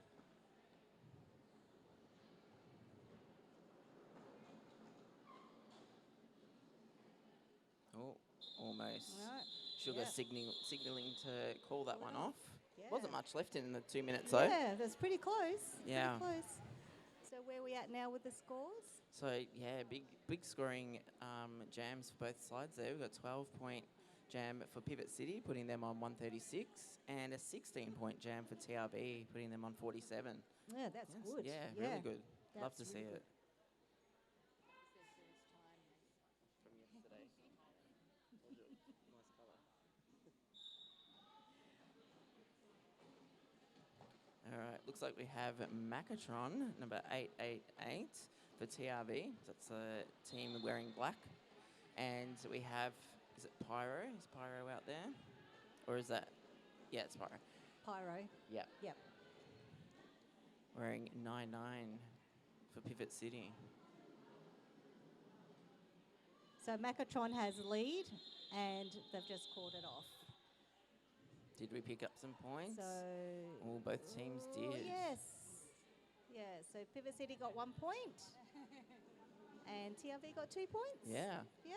Oh, almost. Right. Sugar Yeah. signalling to call that one off. Yeah. Wasn't much left in the 2 minutes though. Yeah, that's pretty close. Yeah. Pretty close. So where are we at now with the scores? So yeah, big scoring jams for both sides there. We've got 12-point jam for Pivot City, putting them on 136, and a 16-point jam for TRV, putting them on 47. Yeah, that's Yes, good. Yeah, really good. Love That's to see really it. All right, looks like we have Macatron, number 888 for TRV. That's a team wearing black. And we have, is it Pyro? Is Pyro out there? Or is that, yeah, it's Pyro. Pyro. Yep. Yep. Wearing 99 for Pivot City. So Macatron has lead, and they've just called it off. Did we pick up some points? So Oh, both teams did. Yes. Yeah. So Pivot City got 1 point, and TRV got 2 points. Yeah. Yeah.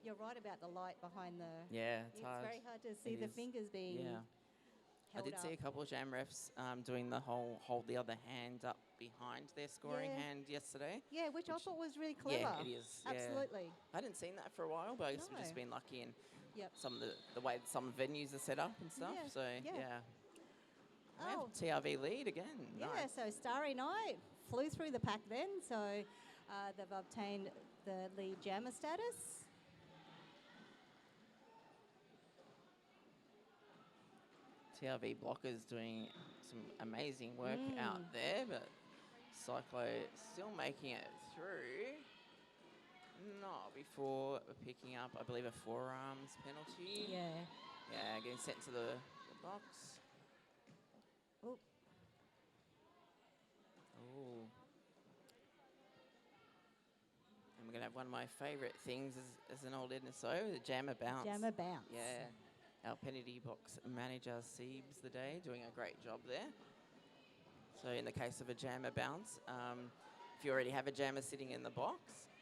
You're right about the light behind the. Yeah, It's hard. very hard to see It the is. fingers being. Yeah. I Held did see a up. couple of jam refs doing the whole hold the other hand up behind their scoring Yeah. hand yesterday. Yeah, which I Which- thought was really clever. Yeah, it is. Yeah. Absolutely. I hadn't seen that for a while, but I guess we've just No. been lucky in Yep. some of the way some venues are set up and stuff. Yeah, So yeah. yeah. We Oh. have TRV lead again. Yeah, Nice. so Starry Night flew through the pack then, so they've obtained the lead jammer status. TRV blockers doing some amazing work out there, but Cyclo still making it through. Not before picking up, I believe, a forearms penalty. Yeah. Yeah, getting sent to the box. Oh, Oh. And we're going to have one of my favourite things as an old NSO, the jammer bounce. jammer bounce. Yeah. Our penalty box manager, Siebes, the day, doing a great job there. So in the case of a jammer bounce, if you already have a jammer sitting in the box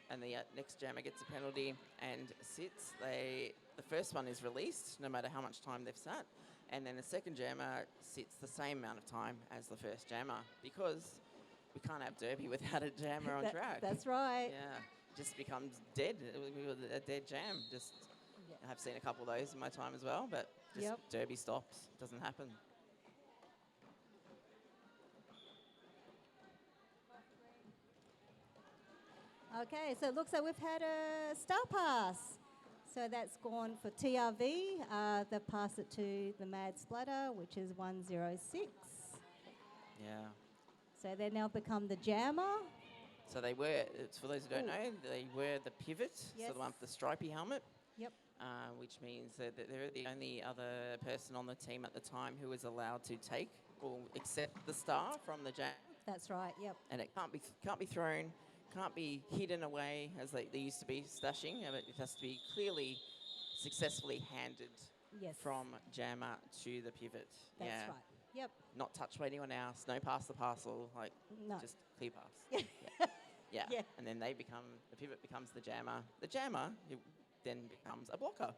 and the next jammer gets a penalty and sits, the first one is released no matter how much time they've sat, and then the second jammer sits the same amount of time as the first jammer, because we can't have derby without a jammer on track. That's right. Yeah, just becomes dead. A dead jam. Just I've seen a couple of those in my time as well, but just derby stops. Doesn't happen. Okay, so it looks like we've had a star pass. So that's gone for TRV. They've passed it to the Mad Splatter, which is 106. Yeah. So they now become the jammer. So they were, for those who don't know, they were the pivot, Yes. so the one with the stripy helmet. Yep. Which means that they're the only other person on the team at the time who was allowed to take or accept the star from the jam. That's right, yep. And it can't be thrown, can't be hidden away as they used to be stashing. And it has to be clearly, successfully handed Yes. from jammer to the pivot. That's yeah. right. Yep. Not touched by anyone else. No pass the parcel. Like No. just clear pass. Yeah. Yeah. And then the pivot becomes the jammer. The jammer who then becomes a blocker.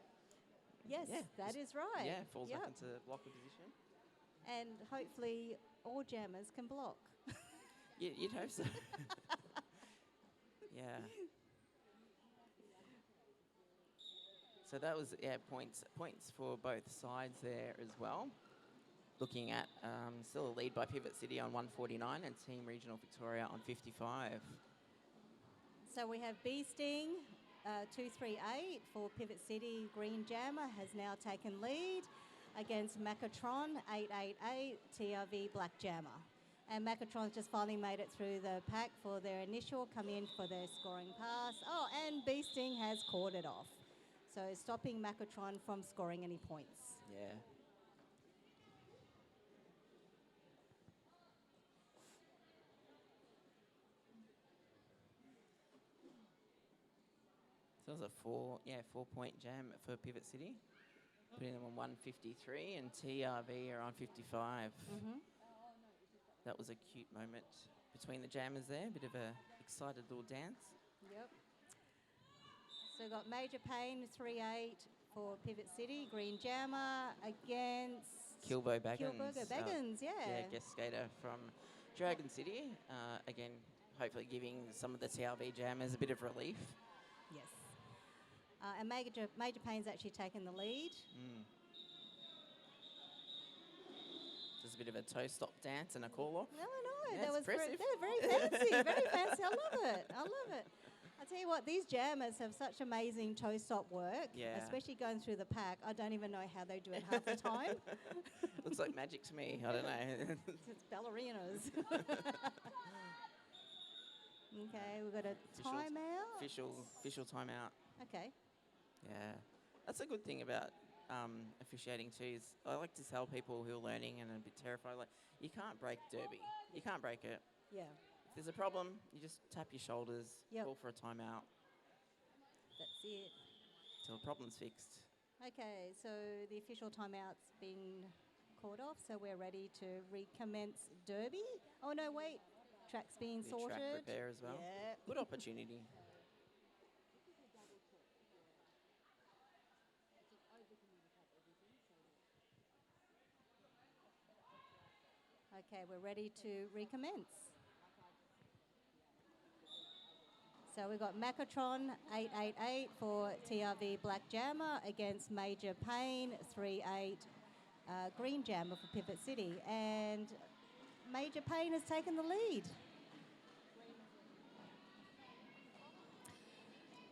Yes, Yeah, that is right. Yeah, falls Yep. back into blocker position. And hopefully all jammers can block. You'd hope so. Yeah. So that was points for both sides there as well. Looking at still a lead by Pivot City on 149 and Team Regional Victoria on 55. So we have Bee Sting, 238 for Pivot City. Green Jammer has now taken lead against Macatron, 888, TRV Black Jammer. And Macatron's just finally made it through the pack for their initial, come in for their scoring pass. Oh, and Bee Sting has caught it off. So stopping Macatron from scoring any points. Yeah. So it was a 4-point jam for Pivot City. Putting them on 153 and TRV are on 55. That was a cute moment between the jammers there. Bit of a excited little dance. Yep. So we've got Major Pain 3-8 for Pivot City. Green Jammer against Kilbo Baggins. Kilburger Baggins, Yeah, guest skater from Dragon City. Again, hopefully giving some of the TRV jammers a bit of relief. Yes. And Major Pain's actually taken the lead. Just a bit of a toe-stop dance and a call-off. No, Yeah, that was impressive. very fancy, very fancy. I love it. I tell you what, these jammers have such amazing toe-stop work, especially going through the pack. I don't even know how they do it half the time. Looks like magic to me. I don't know. It's ballerinas. Okay, we've got a timeout. Official timeout. Okay. Yeah, that's a good thing about officiating too. Is I like to tell people who are learning and are a bit terrified, like, you can't break derby. You can't break it. Yeah. If there's a problem, you just tap your shoulders, call for a timeout. That's it. Till the problem's fixed. Okay, so the official timeout's been called off, so we're ready to recommence derby. Oh no, wait. Track's being sorted. Track repair as well. Yeah. Good opportunity. Okay, we're ready to recommence. So we've got Macatron 888 for TRV Black Jammer against Major Pain 38 Green Jammer for Pivot City. And Major Pain has taken the lead.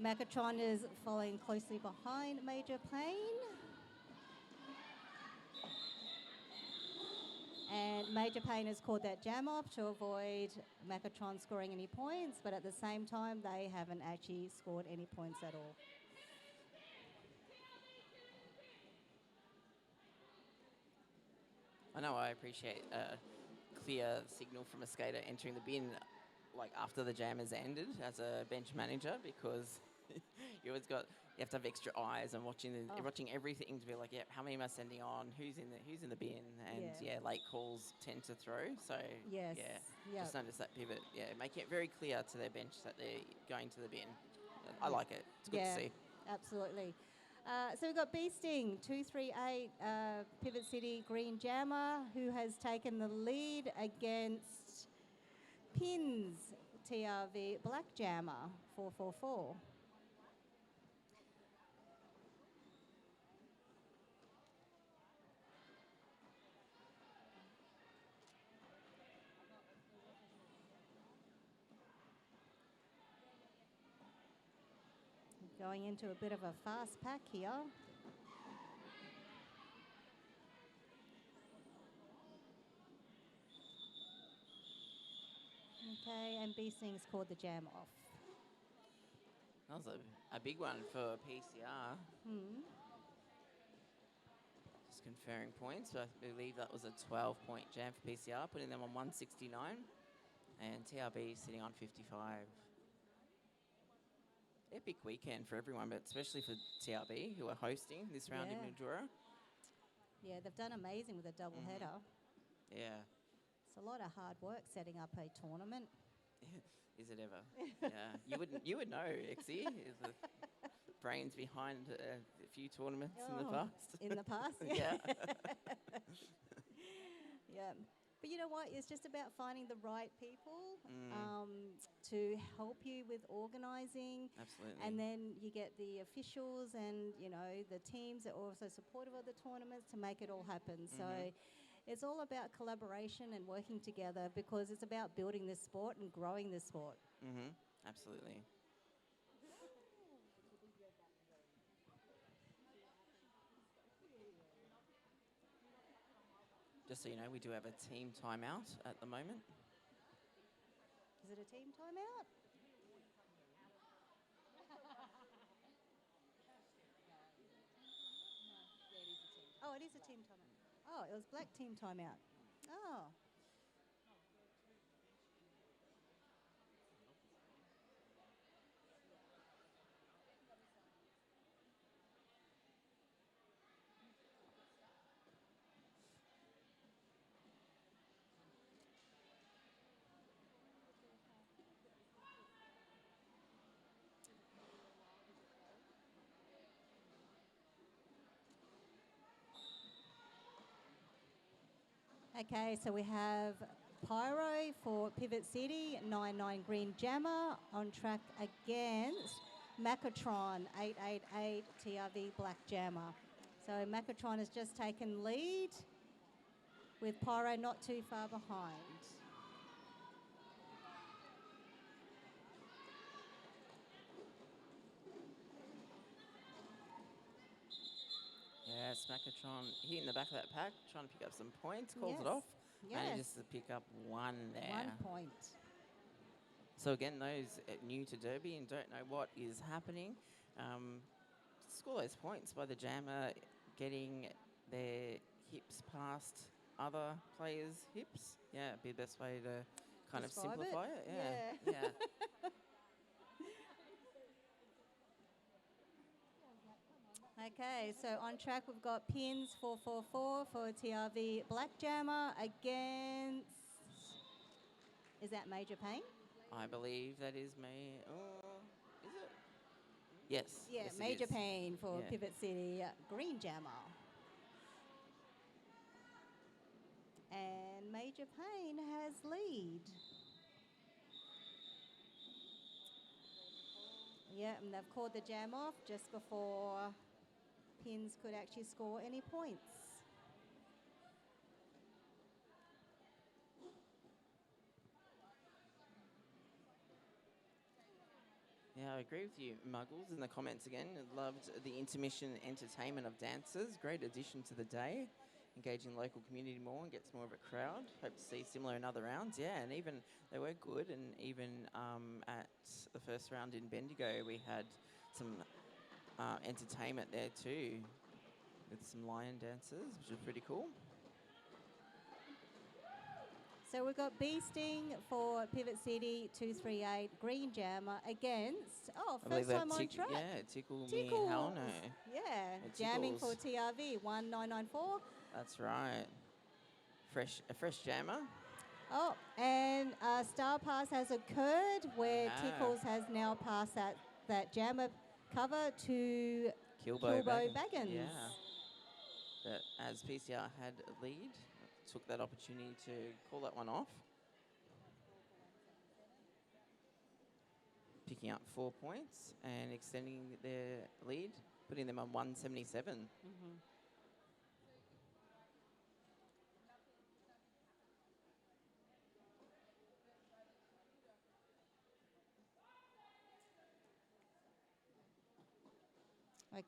Macatron is following closely behind Major Pain. And Major Pain has called that jam off to avoid Macatron scoring any points, but at the same time, they haven't actually scored any points at all. I know I appreciate a clear signal from a skater entering the bin like after the jam has ended as a bench manager, because you have to have extra eyes and watching everything to be like, yeah, how many am I sending on? Who's in the bin? And late calls tend to throw. So just notice that pivot. Yeah, making it very clear to their bench that they're going to the bin. I like it. It's good to see. Absolutely. So we've got Bee Sting 238 Pivot City Green Jammer, who has taken the lead against Pins TRV Black Jammer 444. Going into a bit of a fast pack here. Okay, and Bee Sting's called the jam off. That was a big one for PCR. Just conferring points. So I believe that was a 12-point jam for PCR, putting them on 169. And TRB sitting on 55. Epic weekend for everyone, but especially for TRB, who are hosting this round in Mildura. Yeah, they've done amazing with a double header. Yeah. It's a lot of hard work setting up a tournament. Is it ever? Yeah. You would know, Exie, is the brains behind a few tournaments in the past. In the past? Yeah. Yeah. But you know what? It's just about finding the right people to help you with organising. Absolutely. And then you get the officials and, you know, the teams that are also supportive of the tournaments to make it all happen. So it's all about collaboration and working together, because it's about building this sport and growing this sport. Absolutely. Just so you know, we do have a team timeout at the moment. Is it a team timeout? Oh, it is a team timeout. Oh, it was black team timeout. Oh. Okay, so we have Pyro for Pivot City, 99 Green Jammer on track against Macatron, 888 TRV Black Jammer. So Macatron has just taken lead with Pyro not too far behind. Yes, Macatron hitting the back of that pack, trying to pick up some points, calls Yes. it off. Yes. Manages to pick up one there. 1 point. So again, those new to Derby and don't know what is happening, score those points by the jammer getting their hips past other players' hips. Yeah, it'd be the best way to kind Describe of simplify it. Yeah. Yeah. Okay, so on track we've got pins 444 for TRV Black Jammer against, is that Major Pain? I believe that is me. Oh, is it? Yes. Yeah, yes, it Major is. Pain for Yeah. Pivot City Green Jammer. And Major Pain has lead. Yeah, and they've called the jam off just before Pins could actually score any points. Yeah, I agree with you, Muggles, in the comments again. Loved the intermission entertainment of dancers. Great addition to the day. Engaging the local community more and gets more of a crowd. Hope to see similar in other rounds. Yeah, and even they were good. And even at the first round in Bendigo, we had some entertainment there too, with some lion dancers, which was pretty cool. So we've got Beasting for Pivot City 238 Green Jammer against, I first believe that time on track. Yeah, Tickle Me Tickles. Hell No. Yeah, It jamming for tickles. TRV 1994. That's right. A fresh jammer. Oh, and Star Pass has occurred where Ah. Tickles has now passed that jammer cover to Kilbo Baggins. Yeah. But as PCR had a lead, took that opportunity to call that one off. Picking up 4 points and extending their lead, putting them on 177. Mm-hmm.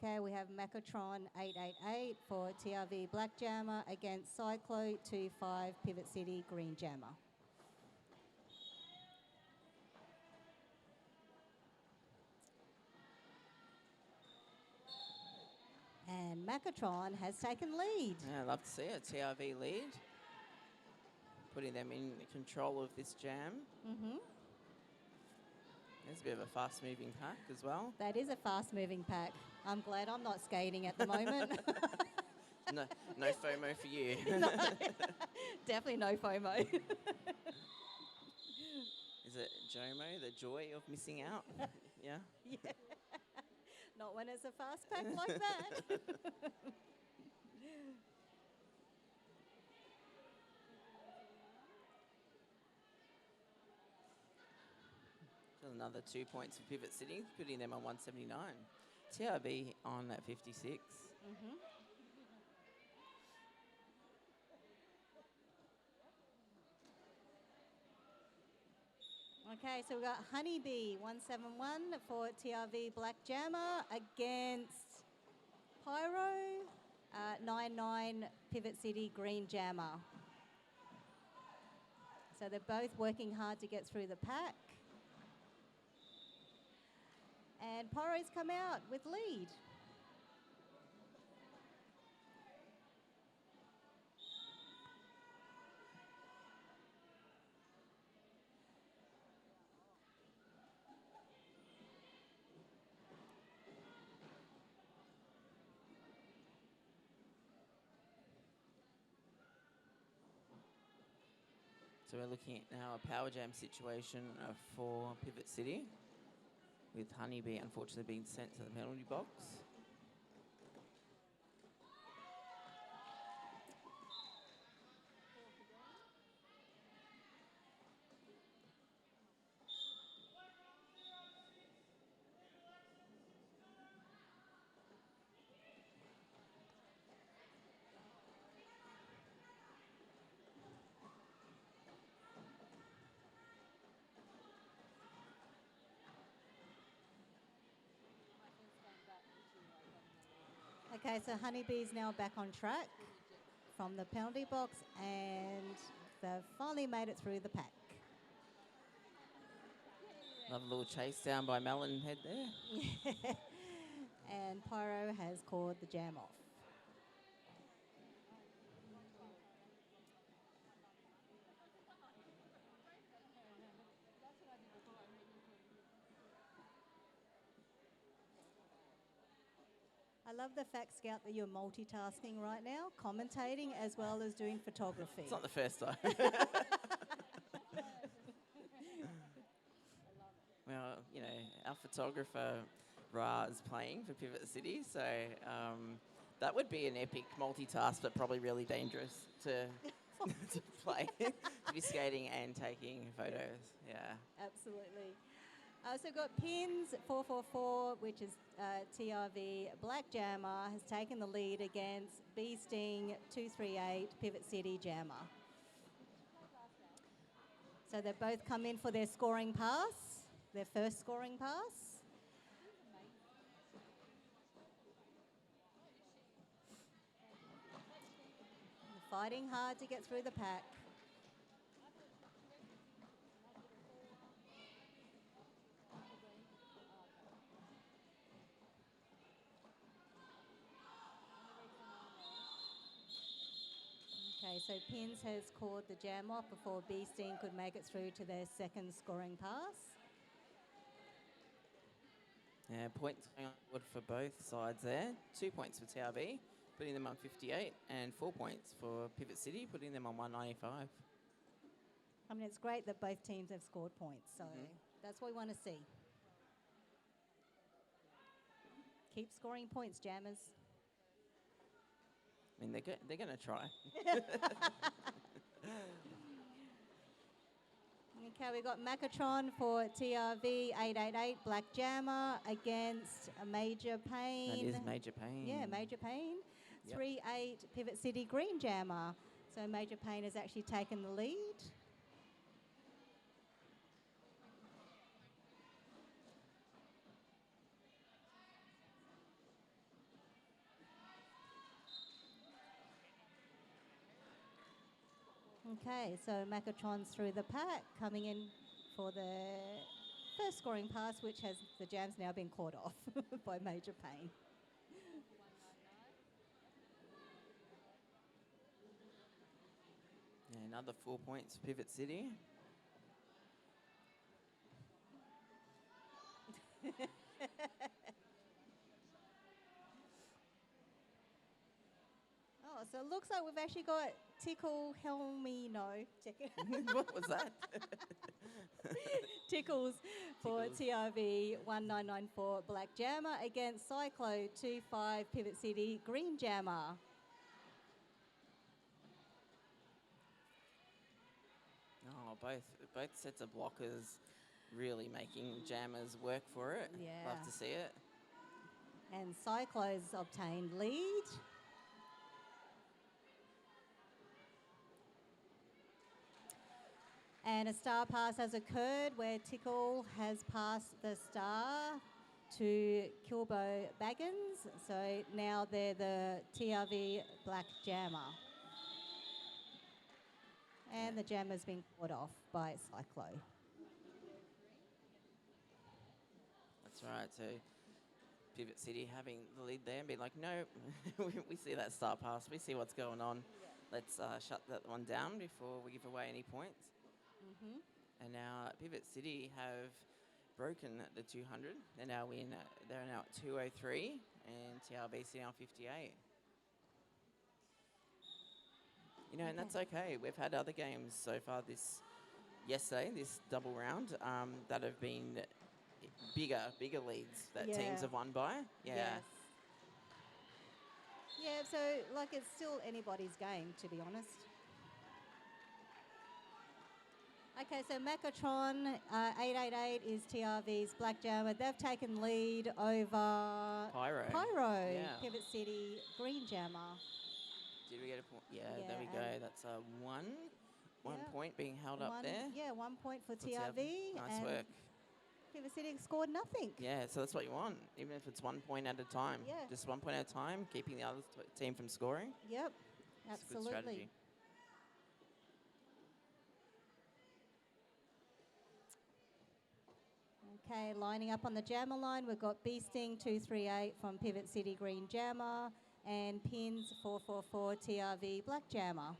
Okay, we have Macatron 888 for TRV Black Jammer against Cyclo 25 Pivot City Green Jammer. And Macatron has taken lead. Yeah, I'd love to see it. TRV lead, putting them in control of this jam. Mm-hmm. There's a bit of a fast-moving pack as well. That is a fast-moving pack. I'm glad I'm not skating at the moment. No FOMO for you. No, definitely no FOMO. Is it JOMO, the joy of missing out? Yeah. Yeah. Not when it's a fast pack like that. Another 2 points for Pivot City, putting them on 179. TRV on at 56. Mm-hmm. Okay, so we've got Honeybee 171 for TRV Black Jammer against Pyro 99 Pivot City Green Jammer. So they're both working hard to get through the pack. And Pyro's come out with lead. So we're looking at now a power jam situation for Pivot City, with Honeybee unfortunately being sent to the penalty box. Okay, so Honeybee's now back on track from the penalty box, and they've finally made it through the pack. Another little chase down by Melon Head there. And Pyro has called the jam off. I love the fact, Scout, that you're multitasking right now, commentating as well as doing photography. It's not the first time. Well, you know, our photographer, Ra, is playing for Pivot City, so that would be an epic multitask, but probably really dangerous to play, to be skating and taking photos. Yeah. Absolutely. So got Pins 444, which is TRV Black Jammer, has taken the lead against B Sting 238 Pivot City Jammer. So they've both come in for their scoring pass, their first scoring pass. Fighting hard to get through the pack. Okay, so Pins has called the jam off before B Sting could make it through to their second scoring pass. Yeah, points going on for both sides there. 2 points for TRV, putting them on 58, and 4 points for Pivot City, putting them on 195. I mean, it's great that both teams have scored points, so that's what we want to see. Keep scoring points, Jammers. I mean, they're going to try. Okay, we got Macatron for TRV 888 Black Jammer against a Major Pain. That is Major Pain. Yeah, Major Pain. Yep. 3-8 Pivot City Green Jammer. So Major Pain has actually taken the lead. Okay, so Macatron's through the pack, coming in for the first scoring pass, which has the jam's now been caught off by Major Pain. Yeah, another 4 points for Pivot City. Oh, so it looks like we've actually got Tickle Helmino. What was that? Tickles for Tickles. TRV 1994 Black Jammer against Cyclo 25 Pivot City Green Jammer. Oh, both sets of blockers really making jammers work for it. Yeah. Love to see it. And Cyclo's obtained lead. And a star pass has occurred where Tickle has passed the star to Kilbo Baggins. So now they're the TRV Black Jammer. And the jammer's been caught off by Cyclo. That's right. So Pivot City having the lead there and being like, no, we see that star pass. We see what's going on. Let's shut that one down before we give away any points. And now Pivot City have broken the 200. They're now at 203, and TRV sitting on 58. You know, and that's okay. We've had other games so far this double round, that have been bigger leads that teams have won by. Yeah. Yes. Yeah, so like it's still anybody's game, to be honest. Okay, so Macatron 888 is TRV's Black Jammer. They've taken lead over Pyro. Yeah. Pivot City Green Jammer. Did we get a point? Yeah, there we go. That's one point being held up there. Yeah, 1 point for For TRV. Nice and work. Pivot City scored nothing. Yeah, so that's what you want, even if it's 1 point at a time. Yeah. Just 1 point at a time, keeping the other team from scoring. Yep, It's a good absolutely. strategy. Okay, lining up on the jammer line, we've got Beasting 238 from Pivot City Green Jammer and Pins 444 TRV Black Jammer.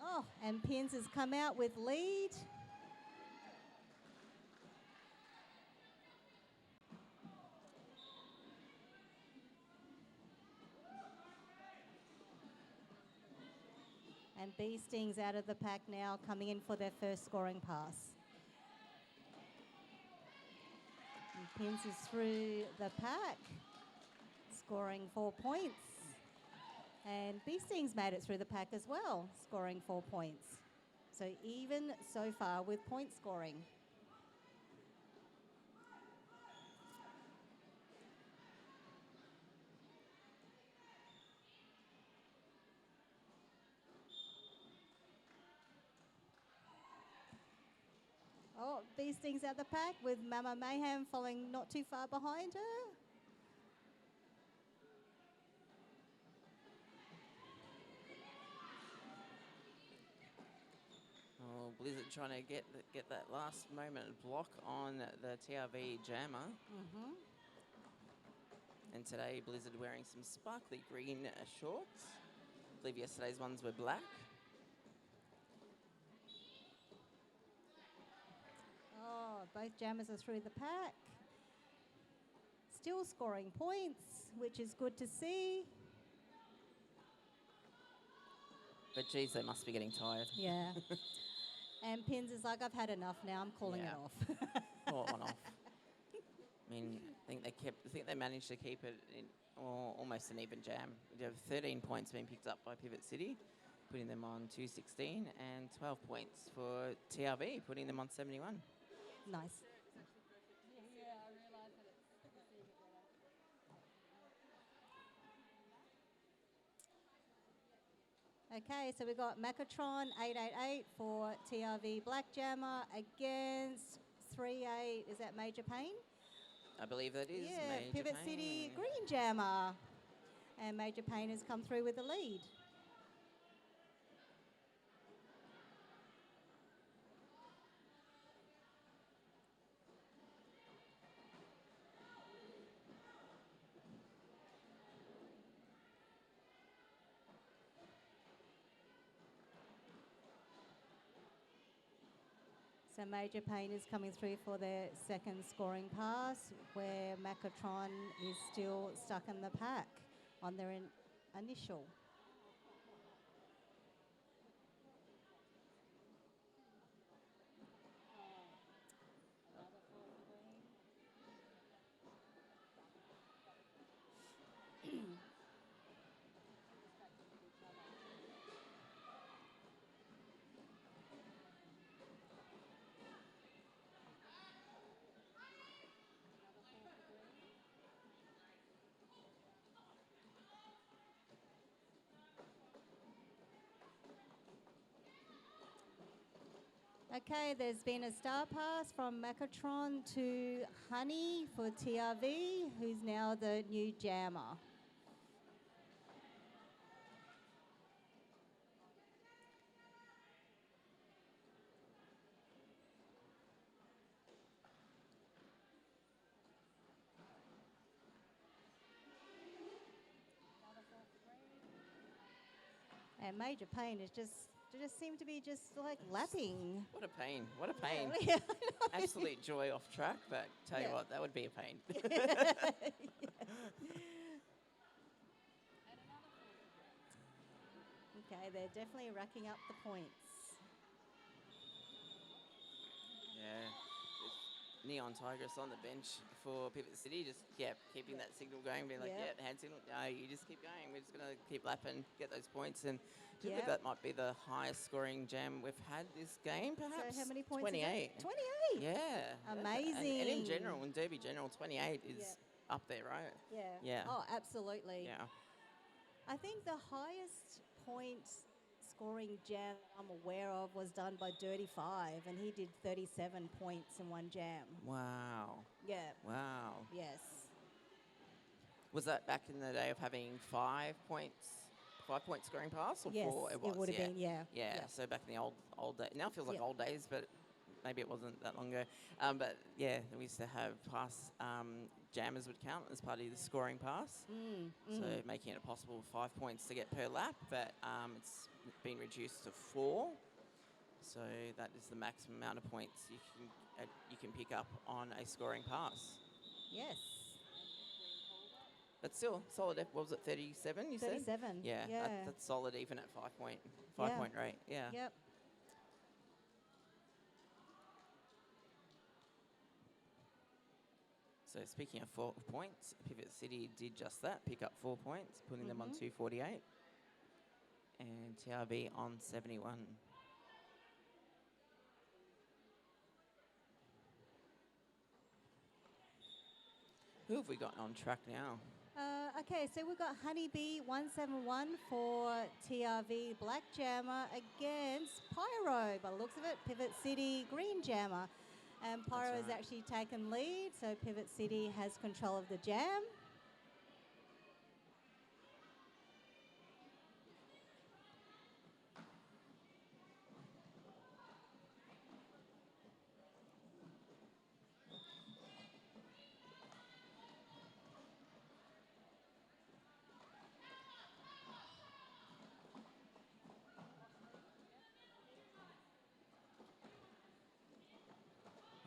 Oh, and Pins has come out with lead. And Beasting's out of the pack now, coming in for their first scoring pass. And Pins is through the pack, scoring 4 points. And Beasting's made it through the pack as well, scoring 4 points. So even so far with point scoring. Oh, Beasting's out the pack with Mama Mayhem following not too far behind her. Oh, Blizzard trying to get that last moment block on the TRV jammer. Mm-hmm. And today Blizzard wearing some sparkly green shorts. I believe yesterday's ones were black. Oh, both jammers are through the pack. Still scoring points, which is good to see. But geez, they must be getting tired. Yeah. And Pins is like, I've had enough now. I'm calling Yeah. it off. Call it one off. I mean, I think they managed to keep it in almost an even jam. We have 13 points being picked up by Pivot City, putting them on 216, and 12 points for TRV, putting them on 71. Nice. Okay, so we've got Macatron 888 for TRV Black Jammer against 38. Is that Major Pain? I believe that is Yeah, Major Pivot Pain. City Green Jammer. And Major Pain has come through with the lead. So Major Pain is coming through for their second scoring pass, where Macatron is still stuck in the pack on their initial. Okay, there's been a star pass from Macatron to Honey for TRV, who's now the new jammer. And Major Pain is just seem to be just like lapping. What a pain. What a pain. Yeah, Absolute joy off track, but tell you Yeah. what, that would be a pain. Okay, they're definitely racking up the points. Yeah. With Neon Tigress on the bench for Pivot City, just keeping that signal going, being like, Yep. hand signal. No, you just keep going. We're just gonna keep lapping, get those points, and I Yep. believe that might be the highest scoring jam we've had this game, perhaps. So how many points? 28. Is it? 28. Yeah. Amazing. And in general, in Derby General, 28 is Yep. up there, right? Yeah. Yeah. Oh, absolutely. Yeah. I think the highest point scoring jam I'm aware of was done by Dirty Five, and he did 37 points in one jam. Wow. Yeah. Wow. Yes. Was that back in the day of having 5 points, 5-point scoring pass, or Yes, 4? it would have been, yeah. Yeah. So back in the old days. Now it feels like Yep. old days, but maybe it wasn't that long ago. But yeah, we used to have pass jammers would count as part of the scoring pass. So making it possible 5 points to get per lap, but it's been reduced to 4. So that is the maximum amount of points you can pick up on a scoring pass. Yes. But still, solid. What was it, 37 you 37, said? Yeah, yeah. that's solid even at 5-point rate. Yeah. Yep. So speaking of 4 points, Pivot City did just that, pick up 4 points, putting them on 248. And TRV on 71. Who have we got on track now? Okay, so we've got Honeybee 171 for TRV Black Jammer against Pyro, by the looks of it, Pivot City Green Jammer. And Pyro has actually taken lead, so Pivot City has control of the jam.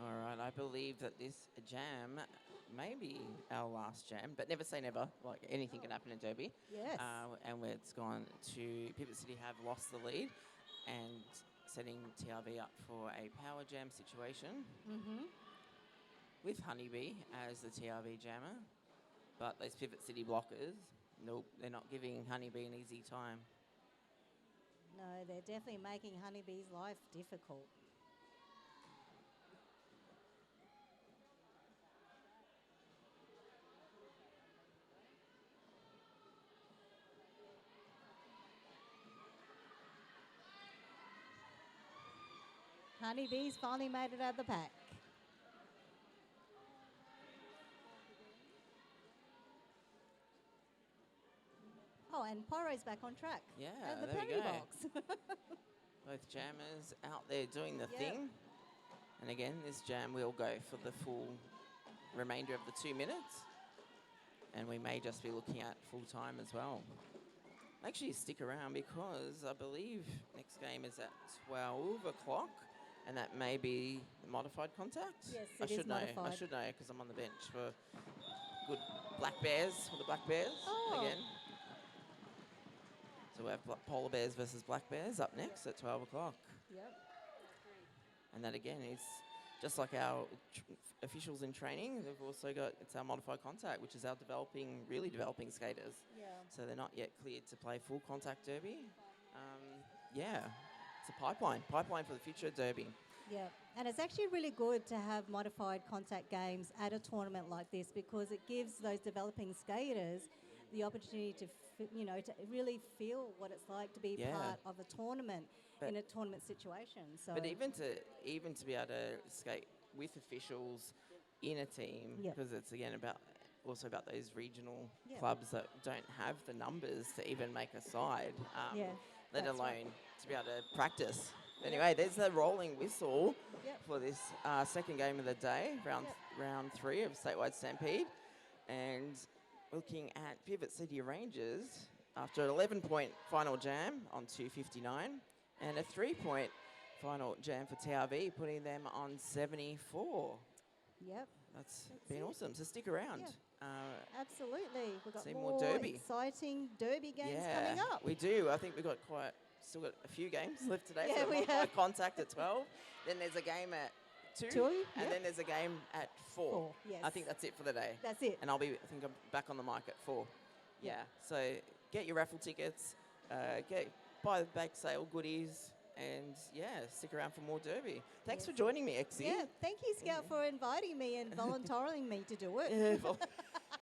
All right, I believe that this jam may be our last jam, but never say never. Like, anything can happen in Derby. Yes. And it's gone to Pivot City have lost the lead and setting TRV up for a power jam situation with Honeybee as the TRV jammer. But those Pivot City blockers, nope, they're not giving Honeybee an easy time. No, they're definitely making Honeybee's life difficult. Honeybee's finally made it out of the pack. Oh, and Pyro's back on track. Yeah, at the there we penalty go. box. Both jammers out there doing the Yep. thing. And again, this jam will go for the full remainder of the 2 minutes. And we may just be looking at full time as well. Make sure you stick around because I believe next game is at 12 o'clock. And that may be modified contact. Yes, I it is should know. I modified. should know because I'm on the bench for good Black Bears for the Black Bears again. So we have Polar Bears versus Black Bears up next at 12 o'clock. Yep. And that again is just like our officials in training. They've also got, it's our modified contact, which is our really developing skaters. Yeah. So they're not yet cleared to play full contact derby. Yeah, it's a pipeline for the future Derby. Yeah, and it's actually really good to have modified contact games at a tournament like this because it gives those developing skaters the opportunity to, to really feel what it's like to be part of a tournament in a tournament situation. So, but even to be able to skate with officials in a team, because it's again about those regional clubs that don't have the numbers to even make a side, let alone to be able to practice. Anyway, there's the rolling whistle for this second game of the day, round 3 of Statewide Stampede. And looking at Pivot City Rangers after an 11-point final jam on 259 and a 3-point final jam for TRV, putting them on 74. Yep. That's been awesome. So stick around. Yeah. Absolutely. We've got see more Derby. Exciting Derby games coming up. We do. I think we've got still got a few games left today. Yeah, so we have. Contact at 12. Then there's a game at 2. And then there's a game at 4. Yes. I think that's it for the day. That's it. And I think I'm back on the mic at 4. Yeah. So get your raffle tickets, buy the bake sale goodies, and stick around for more Derby. Thanks for joining me, Exie. Yeah, thank you, Scout, for inviting me and volunteering me to do it.